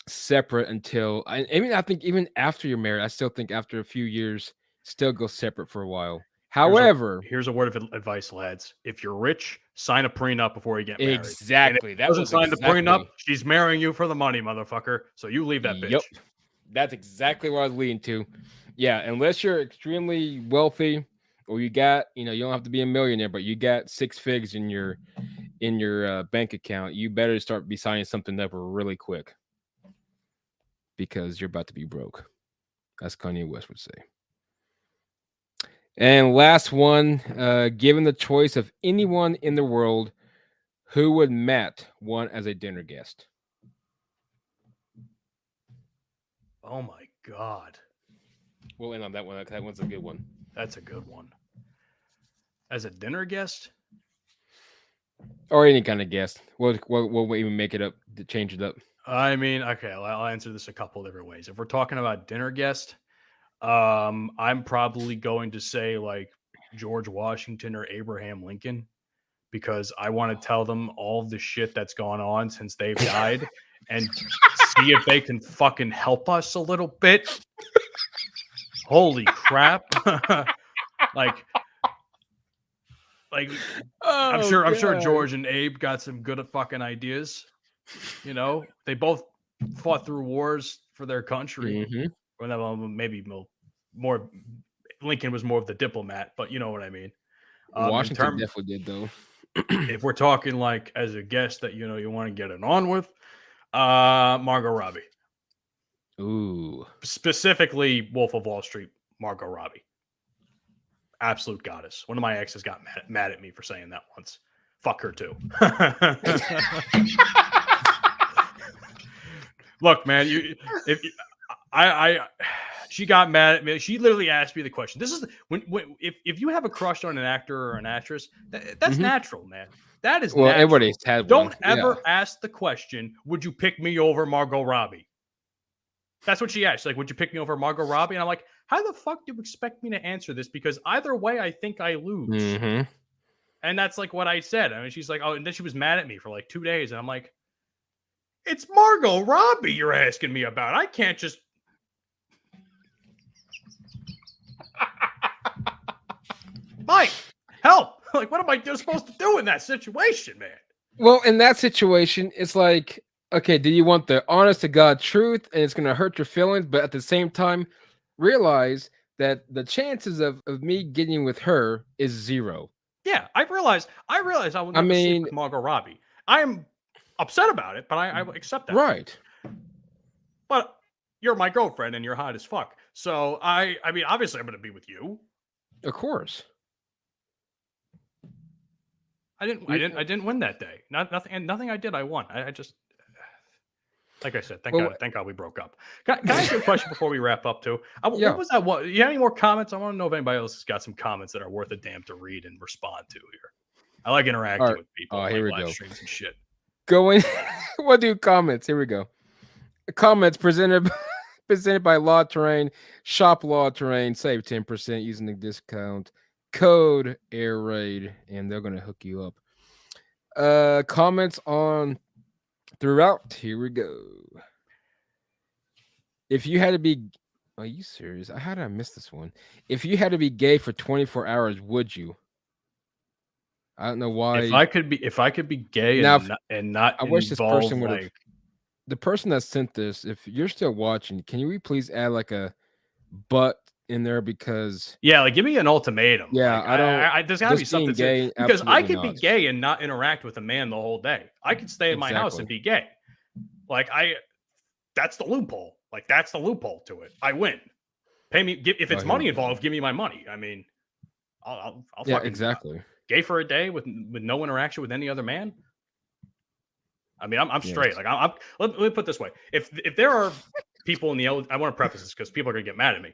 Speaker 1: separate until I think even after you're married, I still think after a few years, still go separate for a while. However,
Speaker 2: here's a word of advice, lads. If you're rich, sign a prenup before you get married.
Speaker 1: Exactly.
Speaker 2: That doesn't sign the prenup. She's marrying you for the money, motherfucker. So you leave that bitch.
Speaker 1: Yep. That's exactly what I was leading to. Yeah, unless you're extremely wealthy or you got, you don't have to be a millionaire, but you got 6 figs in your bank account, you better start be signing something up really quick because you're about to be broke. As Kanye West would say. And last one, given the choice of anyone in the world, who would Matt want as a dinner guest?
Speaker 2: Oh my God.
Speaker 1: We'll end on that one. That one's a good one.
Speaker 2: That's a good one. As a dinner guest?
Speaker 1: Or any kind of guest. We'll even make it up to change it up.
Speaker 2: I mean, okay, I'll answer this a couple different ways. If we're talking about dinner guest, I'm probably going to say like George Washington or Abraham Lincoln, because I want to tell them all of the shit that's gone on since they've died and see if they can fucking help us a little bit. Holy crap. like I'm sure George and Abe got some good fucking ideas. They both fought through wars for their country.
Speaker 1: Mm-hmm.
Speaker 2: Well, maybe more. Lincoln was more of the diplomat, but you know what I mean.
Speaker 1: Washington definitely did, though.
Speaker 2: If we're talking like as a guest that you want to get it on with, Margot Robbie.
Speaker 1: Ooh.
Speaker 2: Specifically, Wolf of Wall Street, Margot Robbie. Absolute goddess. One of my exes got mad at me for saying that once. Fuck her too. Look, man, she got mad at me. She literally asked me the question. This is if you have a crush on an actor or an actress, that's natural, man. That is natural.
Speaker 1: Everybody's had one.
Speaker 2: Don't ever ask the question, would you pick me over Margot Robbie? That's what she asked. She's like, would you pick me over Margot Robbie? And I'm like, how the fuck do you expect me to answer this? Because either way, I think I lose.
Speaker 1: Mm-hmm.
Speaker 2: And that's like what I said. I mean, she's like, oh, and then she was mad at me for like 2 days. And I'm like, it's Margot Robbie you're asking me about. I can't just. Mike, help. Like, what am I supposed to do in that situation, man?
Speaker 1: Well, in that situation, it's like, okay, do you want the honest to God truth and it's going to hurt your feelings? But at the same time, realize that the chances of me getting with her is 0.
Speaker 2: Yeah, I realize I will never sleep with Margot Robbie. I am upset about it, but I accept that.
Speaker 1: Right.
Speaker 2: But you're my girlfriend and you're hot as fuck. So I mean, obviously I'm going to be with you.
Speaker 1: Of course.
Speaker 2: I didn't win that day. Nothing I did I won. I just, like I said, thank God we broke up. Can I ask you a question before we wrap up too? What was that? You have any more comments? I want to know if anybody else has got some comments that are worth a damn to read and respond to here. I like interacting with people.
Speaker 1: Oh, here we go.
Speaker 2: Streams and shit.
Speaker 1: We'll do comments. Here we go. Comments presented Presented by Law Terrain. Shop Law Terrain. Save 10% using the discount code Air Raid, and they're gonna hook you up. Comments on throughout. Here we go. If you had to be, are you serious? How did I miss this one? If you had to be gay for 24 hours, would you? I don't know why.
Speaker 2: If I could be gay
Speaker 1: Now,
Speaker 2: and not
Speaker 1: I wish this person
Speaker 2: involved,
Speaker 1: would have.
Speaker 2: like,
Speaker 1: The person that sent this, if you're still watching, can you please add like a but in there because
Speaker 2: yeah, like give me an ultimatum.
Speaker 1: yeah,
Speaker 2: Like
Speaker 1: I don't.
Speaker 2: there's gotta be
Speaker 1: Just being
Speaker 2: something to
Speaker 1: gay,
Speaker 2: because I
Speaker 1: absolutely
Speaker 2: could be
Speaker 1: not.
Speaker 2: gay and not interact with a man the whole day. I could stay in my house and
Speaker 1: Exactly.
Speaker 2: be gay. Like that's the loophole. Like that's the loophole to it. I win. Pay me if
Speaker 1: Oh,
Speaker 2: it's
Speaker 1: here
Speaker 2: money
Speaker 1: we go.
Speaker 2: involved. Give me my money. I mean, I'll
Speaker 1: Yeah,
Speaker 2: fucking
Speaker 1: exactly.
Speaker 2: gay for a day with no interaction with any other man. I mean, I'm straight.
Speaker 1: Yes.
Speaker 2: Like let me put it this way: if there are people in the I want to preface this because people are gonna get mad at me.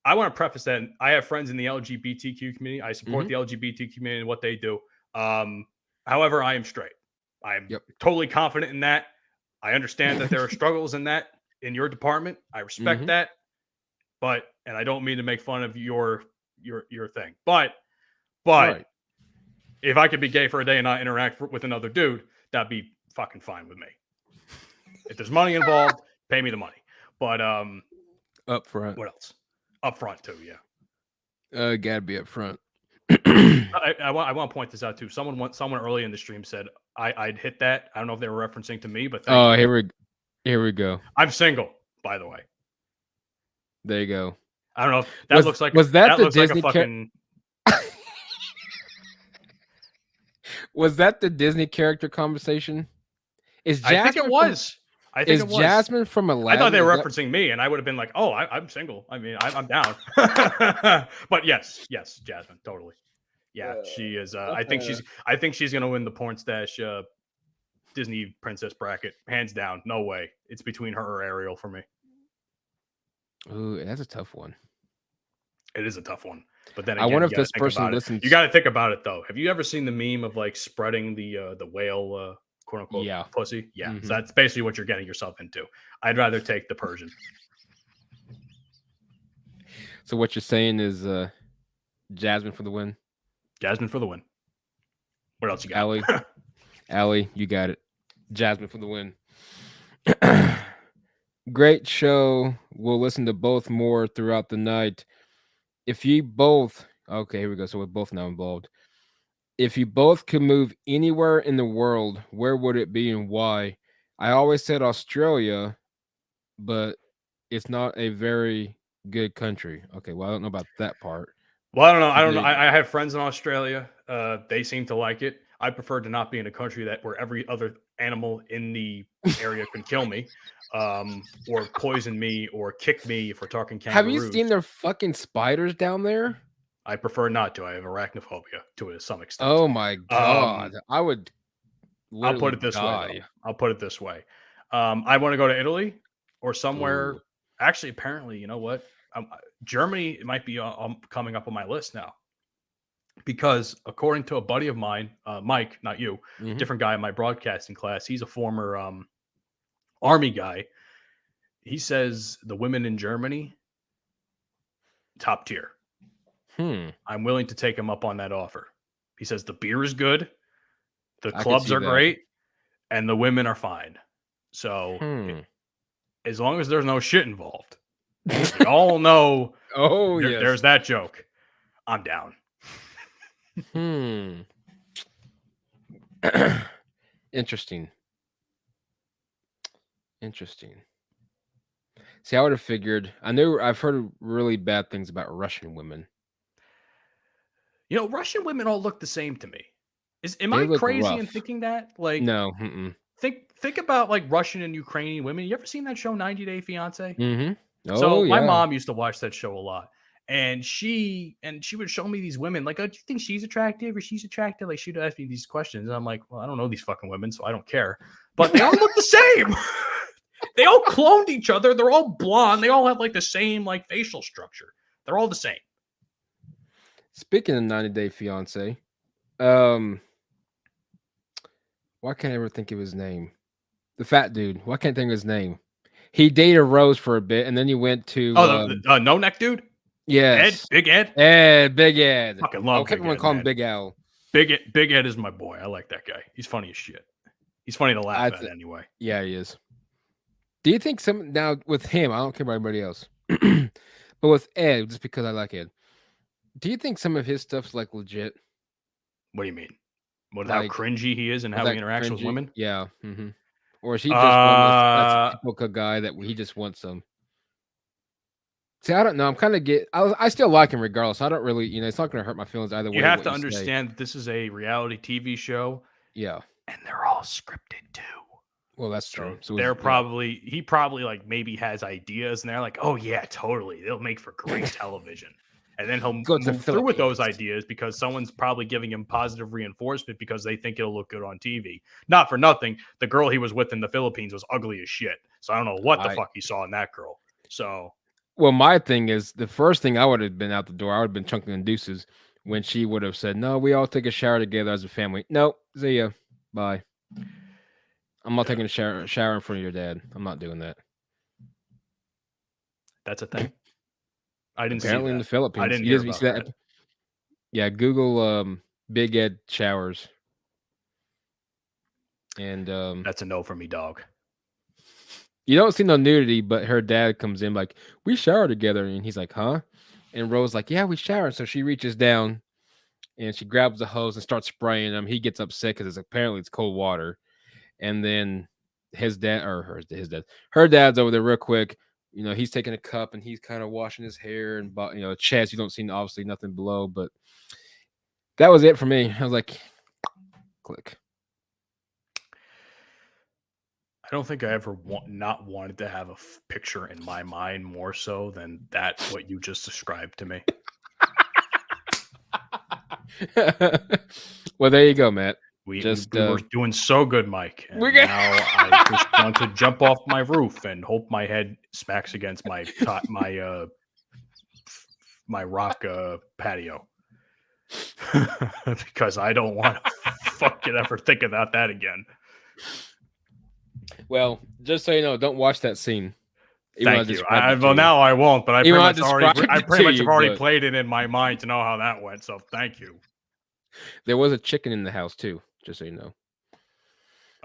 Speaker 2: I want to preface that I have friends in the LGBTQ community. I support the LGBT community and what they do. However, I am straight. I am totally confident in that. I understand that there are struggles in that in your department. I respect that. But and I don't mean to make fun of your thing. But
Speaker 1: Right.
Speaker 2: if I could be gay for a day and not interact with another dude, that'd be fucking fine with me. If there's money involved, pay me the money. But
Speaker 1: Up front.
Speaker 2: what else? Up front too, yeah.
Speaker 1: Gotta be up front.
Speaker 2: I want to point this out too. Someone early in the stream said I'd hit that. I don't know if they were referencing to me, but thank you.
Speaker 1: Here we go.
Speaker 2: I'm single, by the way.
Speaker 1: There you go.
Speaker 2: I don't know. That looks like
Speaker 1: was that the
Speaker 2: looks
Speaker 1: Disney
Speaker 2: like a fucking.
Speaker 1: Was that the Disney character conversation? Is Jasmine?
Speaker 2: I think it was. I think it was.
Speaker 1: Jasmine from Aladdin?
Speaker 2: I thought they were referencing me, and I would have been like, "Oh, I'm single. I mean, I'm down." But yes, Jasmine, totally. Yeah, she is. I think she's gonna win the porn stash Disney princess bracket, hands down. No way. It's between her or Ariel for me.
Speaker 1: Ooh, that's a tough one.
Speaker 2: It is a tough one. But then again,
Speaker 1: I wonder if this person listens.
Speaker 2: You got to think about it though. Have you ever seen the meme of like spreading the whale quote unquote pussy? Yeah. So that's basically what you're getting yourself into. I'd rather take the Persian.
Speaker 1: So what you're saying is Jasmine for the win?
Speaker 2: Jasmine for the win. What else you got?
Speaker 1: Allie, you got it. Jasmine for the win. Great show. We'll listen to both more throughout the night. If you both, okay, here we go. So we're both now involved. If you both could move anywhere in the world, where would it be and why? I always said Australia, but it's not a very good country. Okay, well, I don't know about that part.
Speaker 2: Well, I don't know. I have friends in Australia. They seem to like it. I prefer to not be in a country where every other animal in the area can kill me, or poison me, or kick me if we're talking kangaroos.
Speaker 1: Have you seen their fucking spiders down there?
Speaker 2: I prefer not to. I have arachnophobia to some extent.
Speaker 1: Oh my god, I would.
Speaker 2: I'll put it this way. I'll put it this way. I want to go to Italy or somewhere. Ooh. Actually, apparently, you know what? Germany might be coming up on my list now. Because according to a buddy of mine, Mike, not you, different guy in my broadcasting class, he's a former Army guy. He says the women in Germany, top tier. I'm willing to take him up on that offer. He says the beer is good, the clubs are great, and the women are fine. So as long as there's no shit involved, we all know.
Speaker 1: Yes.
Speaker 2: There's that joke. I'm down.
Speaker 1: Interesting. See, I would have figured. I've heard really bad things about Russian women.
Speaker 2: You know, Russian women all look the same to me. Am I crazy in thinking that? Like,
Speaker 1: no.
Speaker 2: Think about like Russian and Ukrainian women. You ever seen that show 90 Day Fiance?
Speaker 1: So
Speaker 2: my mom used to watch that show a lot. And she would show me these women, like, oh, do you think she's attractive or she's attractive? Like, she'd ask me these questions. And I'm like, well, I don't know these fucking women, so I don't care. But they all look the same. They all cloned each other. They're all blonde. They all have like the same like facial structure. They're all the same.
Speaker 1: Speaking of 90 Day Fiance, why can't I ever think of his name? The fat dude. Why can't I think of his name? He dated Rose for a bit, and then he went to
Speaker 2: the no neck dude.
Speaker 1: yes,
Speaker 2: Big Ed.
Speaker 1: Big Ed.
Speaker 2: Fucking
Speaker 1: I
Speaker 2: love
Speaker 1: kept
Speaker 2: Big
Speaker 1: on
Speaker 2: Ed,
Speaker 1: calling him
Speaker 2: man.
Speaker 1: Big Al.
Speaker 2: Big Ed is my boy. I like that guy. He's funny as shit. He's funny to laugh at anyway.
Speaker 1: Yeah, he is. Do you think some now with him? I don't care about anybody else, but with Ed, just because I like Ed, do you think some of his stuff's like legit?
Speaker 2: What do you mean? What
Speaker 1: Like,
Speaker 2: how cringy he is and how he interacts with women?
Speaker 1: Yeah. Or is he just one of those that's a typical guy that he just wants some? See, I don't know. I'm kind of I still like him regardless. I don't really, it's not going to hurt my feelings either way.
Speaker 2: You have to understand that this is a reality TV show.
Speaker 1: Yeah.
Speaker 2: And they're all scripted too.
Speaker 1: Well, that's true.
Speaker 2: So they're he probably like maybe has ideas and they're like, oh yeah, totally. They'll make for great television. And then he'll move through with those ideas because someone's probably giving him positive reinforcement because they think it'll look good on TV. Not for nothing. The girl he was with in the Philippines was ugly as shit. So I don't know what the fuck he saw in that girl. So.
Speaker 1: Well, my thing is the first thing I would have been out the door. I would have been chunking in deuces when she would have said, no, we all take a shower together as a family. No, see ya. Bye. I'm not taking a shower in front of your dad. I'm not doing that.
Speaker 2: That's a thing. I didn't
Speaker 1: Apparently
Speaker 2: see that.
Speaker 1: In the Philippines.
Speaker 2: I didn't hear about that.
Speaker 1: Yeah, Google Big Ed showers. And
Speaker 2: that's a no for me, dog.
Speaker 1: You don't see no nudity, but her dad comes in like, we shower together. And he's like, huh? And Rose like, yeah, we shower. So she reaches down and she grabs the hose and starts spraying him. He gets upset because apparently it's cold water. And then her dad's over there real quick. He's taking a cup and he's kind of washing his hair and, chest. You don't see obviously nothing below, but that was it for me. I was like, click.
Speaker 2: I don't think I ever not wanted to have a picture in my mind more so than that what you just described to me.
Speaker 1: Well, there you go, Matt.
Speaker 2: We were doing so good, Mike. And now I just want to jump off my roof and hope my head smacks against my rock patio because I don't want to fucking ever think about that again.
Speaker 1: Well, just so you know, don't watch that scene.
Speaker 2: Thank you. Now I won't, but I pretty much have already played it in my mind to know how that went. So thank you.
Speaker 1: There was a chicken in the house too, just so you know.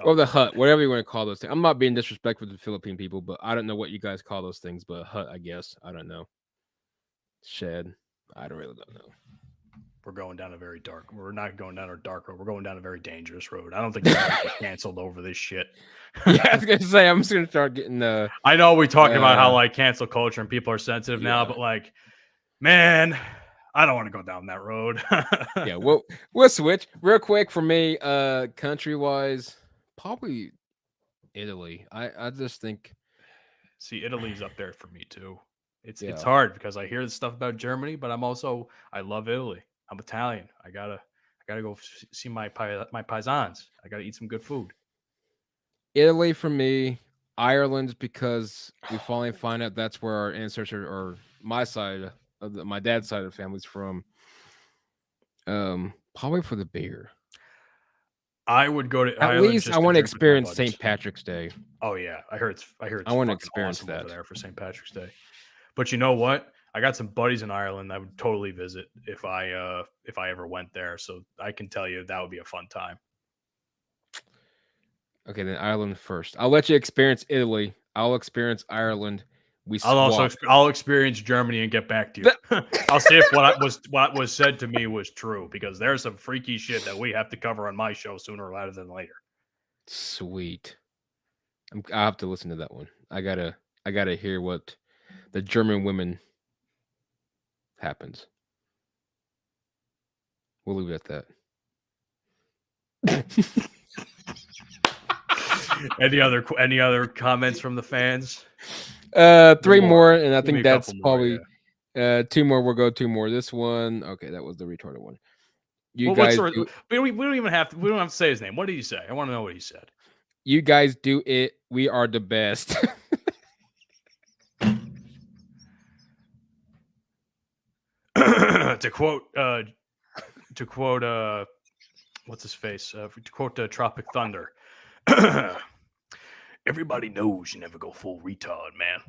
Speaker 1: Or the hut, whatever you want to call those things. I'm not being disrespectful to the Philippine people, but I don't know what you guys call those things, but a hut, I guess. I don't know. Shed. I don't know.
Speaker 2: We're going down a very dark. We're not going down a dark road. We're going down a very dangerous road. I don't think we're going to get canceled over this shit.
Speaker 1: Yeah, I was gonna say I'm just gonna start getting.
Speaker 2: I know we talk about how like cancel culture and people are sensitive now, but like, man, I don't want to go down that road.
Speaker 1: Yeah, we'll switch real quick for me. Country wise, probably Italy. I just think.
Speaker 2: See, Italy's up there for me too. It's hard because I hear the stuff about Germany, but I love Italy. I'm Italian. I gotta go see my paisans. I gotta eat some good food.
Speaker 1: Italy for me, Ireland because we finally find out that's where our ancestors or my side of my dad's side of the family's from. Probably for the beer.
Speaker 2: I would go to
Speaker 1: at
Speaker 2: Ireland
Speaker 1: least I want to experience St. Patrick's Day.
Speaker 2: Oh yeah, I heard it's
Speaker 1: I want to experience
Speaker 2: awesome
Speaker 1: that
Speaker 2: over there for St. Patrick's Day. But you know what? I got some buddies in Ireland I would totally visit if I ever went there. So I can tell you that would be a fun time.
Speaker 1: Okay, then Ireland first. I'll let you experience Italy. I'll experience Ireland.
Speaker 2: I'll experience Germany and get back to you. I'll see if what was said to me was true because there's some freaky shit that we have to cover on my show sooner rather than later.
Speaker 1: Sweet. I have to listen to that one. I gotta hear what the German women happens. We'll leave it at that.
Speaker 2: Any other comments from the fans?
Speaker 1: 3 more, and I think that's probably
Speaker 2: more,
Speaker 1: 2 more. We'll go 2 more. This one, okay, that was the retarded one.
Speaker 2: We don't even have to say his name. What did he say? I want to know what he said.
Speaker 1: You guys do it. We are the best.
Speaker 2: To quote what's his face? To quote Tropic Thunder. Everybody knows you never go full retard, man.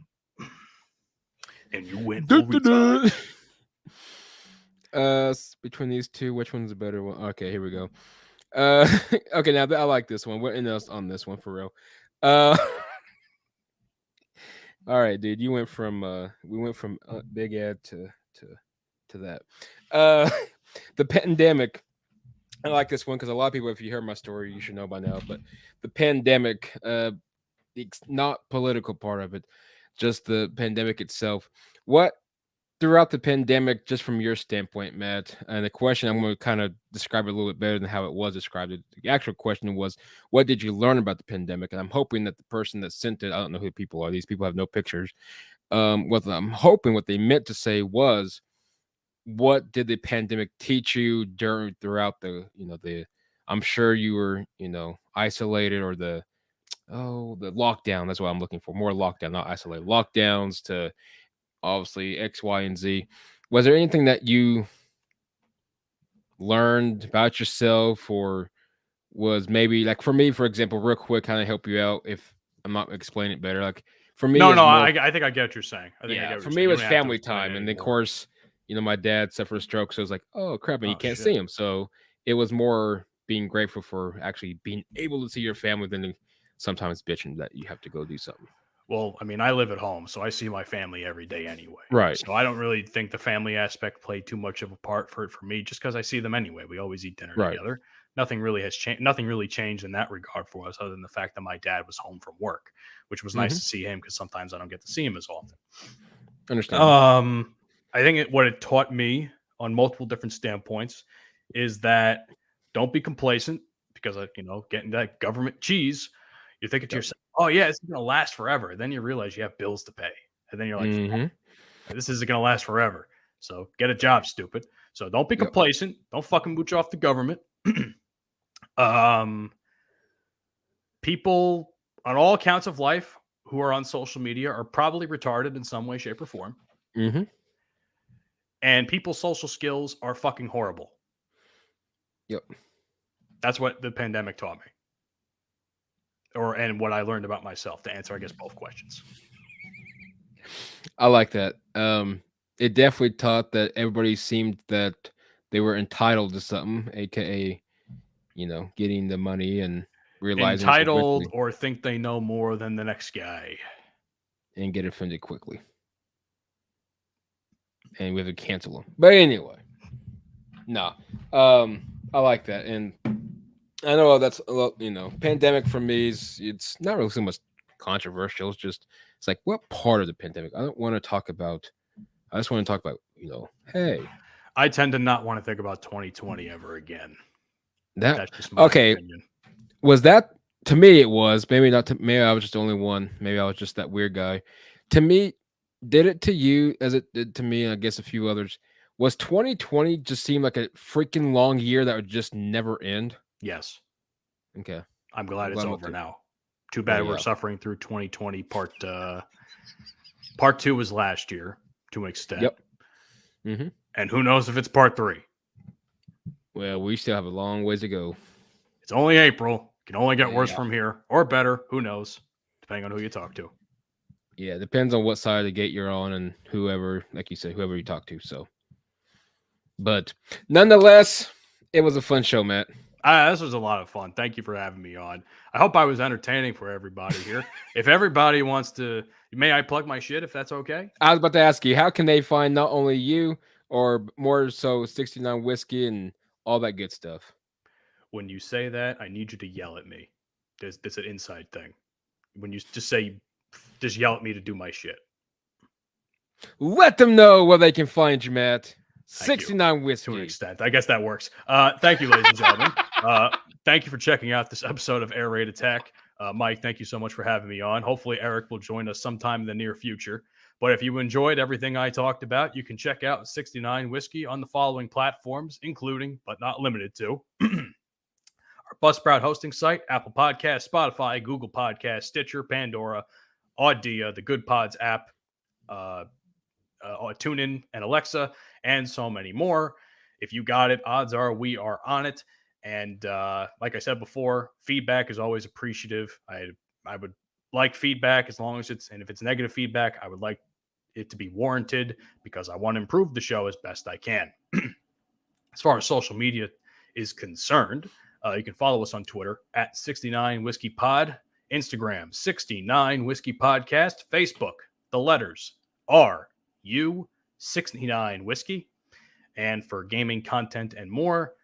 Speaker 2: And you went full retard.
Speaker 1: Between these two, which one's the better one? Okay, here we go. Okay, now I like this one. We're in us on this one for real. All right, dude. You went from we went from Big Ed to that. The pandemic. I like this one because a lot of people, if you hear my story, you should know by now. But the pandemic, it's not political part of it, just the pandemic itself. What throughout the pandemic, just from your standpoint, Matt, and the question I'm going to kind of describe it a little bit better than how it was described. The actual question was, what did you learn about the pandemic? And I'm hoping that the person that sent it, I don't know who the people are. These people have no pictures. What I'm hoping what they meant to say was, what did the pandemic teach you throughout the, I'm sure you were, isolated, or the lockdown. That's what I'm looking for. More lockdown, not isolated. Lockdowns to obviously X, Y, and Z. Was there anything that you learned about yourself, or was maybe like, for me, for example, real quick, kind of help you out if I'm not explaining it better. Like for me,
Speaker 2: No,
Speaker 1: it's more,
Speaker 2: I think I get what you're saying. I think I get what
Speaker 1: for
Speaker 2: you're
Speaker 1: me,
Speaker 2: saying.
Speaker 1: it
Speaker 2: You
Speaker 1: was
Speaker 2: don't have to
Speaker 1: family
Speaker 2: explain it
Speaker 1: time, and then, of
Speaker 2: anymore.
Speaker 1: course, my dad suffered a stroke, so it was like, oh crap, and you
Speaker 2: Oh,
Speaker 1: can't
Speaker 2: shit.
Speaker 1: see him. So it was more being grateful for actually being able to see your family than sometimes bitching that you have to go do something.
Speaker 2: Well, I mean, I live at home, so I see my family every day anyway.
Speaker 1: Right.
Speaker 2: So I don't really think the family aspect played too much of a part for me, just because I see them anyway. We always eat dinner
Speaker 1: Right.
Speaker 2: together. Nothing really has changed. Nothing really changed in that regard for us, other than the fact that my dad was home from work, which was nice to see him, because sometimes I don't get to see him as often.
Speaker 1: Understand.
Speaker 2: I think what it taught me on multiple different standpoints is that don't be complacent, because getting that government cheese, you're thinking to yourself, oh yeah, it's going to last forever. Then you realize you have bills to pay, and then you're like, this isn't going to last forever. So get a job, stupid. So don't be complacent. Don't fucking mooch off the government. People on all accounts of life who are on social media are probably retarded in some way, shape, or form. And people's social skills are fucking horrible.
Speaker 1: Yep.
Speaker 2: That's what the pandemic taught me. And what I learned about myself, to answer, I guess, both questions.
Speaker 1: I like that. It definitely taught that everybody seemed that they were entitled to something, aka, getting the money and realizing
Speaker 2: entitled, or think they know more than the next guy,
Speaker 1: and get offended quickly. And we have to cancel them. But anyway, no, I like that, and I know that's a lot. Pandemic for me it's not really so much controversial. It's like, what part of the pandemic? I don't want to talk about. I just want to talk about, hey.
Speaker 2: I tend to not want to think about 2020 ever again.
Speaker 1: That's
Speaker 2: just my opinion.
Speaker 1: Was that, to me? It was maybe not. Maybe I was just the only one. Maybe I was just that weird guy. To me, did it to you as it did to me, and I guess a few others? Was 2020 just seemed like a freaking long year that would just never end?
Speaker 2: Yes.
Speaker 1: Okay.
Speaker 2: I'm glad it's over now. Too bad we're suffering through 2020. Part 2 was last year to an extent.
Speaker 1: Yep.
Speaker 2: And who knows if it's part 3?
Speaker 1: Well, we still have a long ways to go.
Speaker 2: It's only April. It can only get worse from here, or better. Who knows? Depending on who you talk to.
Speaker 1: Yeah, it depends on what side of the gate you're on, and whoever, like you said, whoever you talk to. So, but nonetheless, it was a fun show, Matt.
Speaker 2: This was a lot of fun. Thank you for having me on. I hope I was entertaining for everybody here. If everybody wants to, may I plug my shit if that's okay?
Speaker 1: I was about to ask you, how can they find not only you, or more so 69 Whiskey and all that good stuff?
Speaker 2: When you say that, I need you to yell at me. There's an inside thing. When you just yell at me to do my shit.
Speaker 1: Let them know where they can find you, Matt. 69 Whiskey.
Speaker 2: To an extent. I guess that works. Thank you, ladies and gentlemen. Thank you for checking out this episode of Air Raid Attack. Mike, thank you so much for having me on. Hopefully, Eric will join us sometime in the near future. But if you enjoyed everything I talked about, you can check out 69 Whiskey on the following platforms, including, but not limited to, our Buzzsprout hosting site, Apple Podcasts, Spotify, Google Podcasts, Stitcher, Pandora, Audia, the Good Pods app, TuneIn, and Alexa, and so many more. If you got it, odds are we are on it. And like I said before, feedback is always appreciative. I would like feedback as long as if it's negative feedback, I would like it to be warranted because I want to improve the show as best I can. As far as social media is concerned, you can follow us on Twitter at 69 Whiskey Pod, Instagram 69 Whiskey Podcast, Facebook, the letters RU69 Whiskey. And for gaming content and more,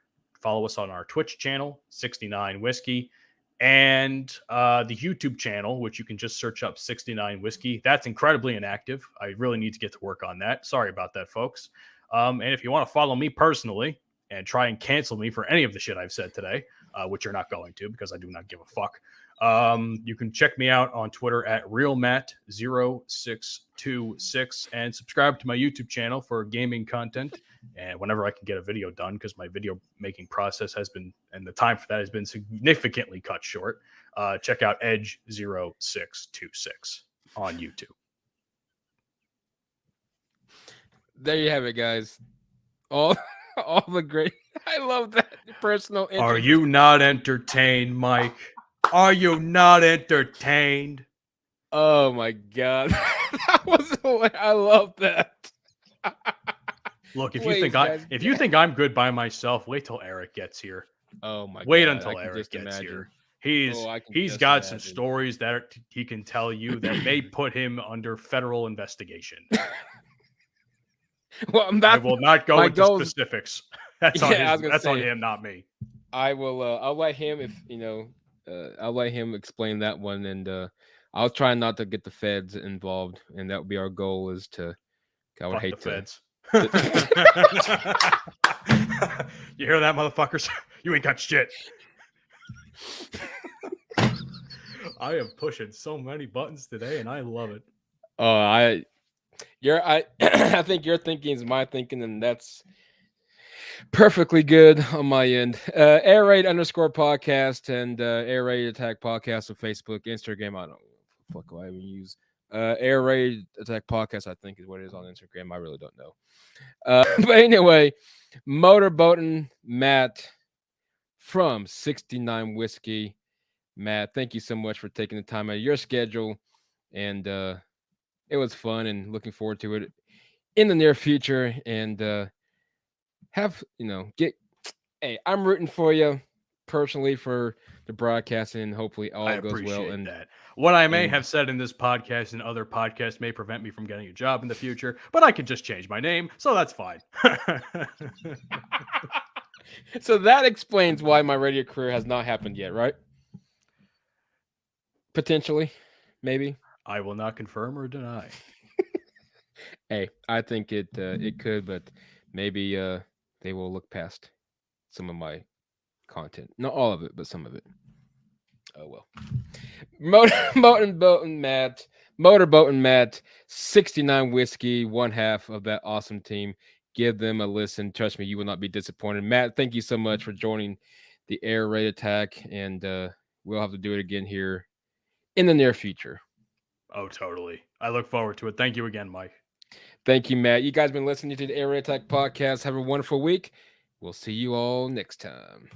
Speaker 2: follow us on our Twitch channel, 69 Whiskey, and the YouTube channel, which you can just search up 69 Whiskey. That's incredibly inactive. I really need to get to work on that. Sorry about that, folks. And if you want to follow me personally and try and cancel me for any of the shit I've said today, which you're not going to because I do not give a fuck, you can check me out on Twitter at realmatt0626 and subscribe to my YouTube channel for gaming content. And whenever I can get a video done, because my video making process has been, and the time for that has been significantly cut short, check out Edge0626 on YouTube.
Speaker 1: There you have it, guys. All the great. I love that personal.
Speaker 2: Are you not entertained, Mike? Are you not entertained?
Speaker 1: Oh my God, that was. I love that.
Speaker 2: Look, if you think I'm good by myself, wait till Eric gets here.
Speaker 1: Oh my!
Speaker 2: Wait
Speaker 1: God,
Speaker 2: until Eric gets here. He's got some stories that he can tell you that may put him under federal investigation.
Speaker 1: Well,
Speaker 2: I will not go into specifics. That's on him, not me.
Speaker 1: I will. I'll let him. I'll let him explain that one, and I'll try not to get the feds involved, and that would be our goal. Is to. I would hate
Speaker 2: the feds. You hear that, motherfuckers? You ain't got shit. I am pushing so many buttons today, and I love it.
Speaker 1: I think your thinking is my thinking, and that's perfectly good on my end. Air Raid _podcast and Air Raid Attack podcast on Facebook, Instagram. I don't know what the fuck I even use. Air Raid Attack podcast, I think, is what it is on Instagram. I really don't know. But anyway, Motorboating Matt from 69 Whiskey. Matt, thank you so much for taking the time out of your schedule, and it was fun, and looking forward to it in the near future. And hey, I'm rooting for you personally for the broadcasting, and hopefully all goes well. And
Speaker 2: that. What I may have said in this podcast and other podcasts may prevent me from getting a job in the future, but I can just change my name, so that's fine.
Speaker 1: So that explains why my radio career has not happened yet, right? Potentially, maybe.
Speaker 2: I will not confirm or deny.
Speaker 1: Hey, I think it could, but maybe they will look past some of my content. Not all of it, but some of it. Oh well. Motorboating Matt, 69 Whiskey, one half of that awesome team. Give them a listen. Trust me, you will not be disappointed. Matt, thank you so much for joining the Air Raid Attack, and we'll have to do it again here in the near future.
Speaker 2: Oh, totally. I look forward to it. Thank you again, Mike.
Speaker 1: Thank you, Matt. You guys have been listening to the Air Raid Attack podcast. Have a wonderful week. We'll see you all next time.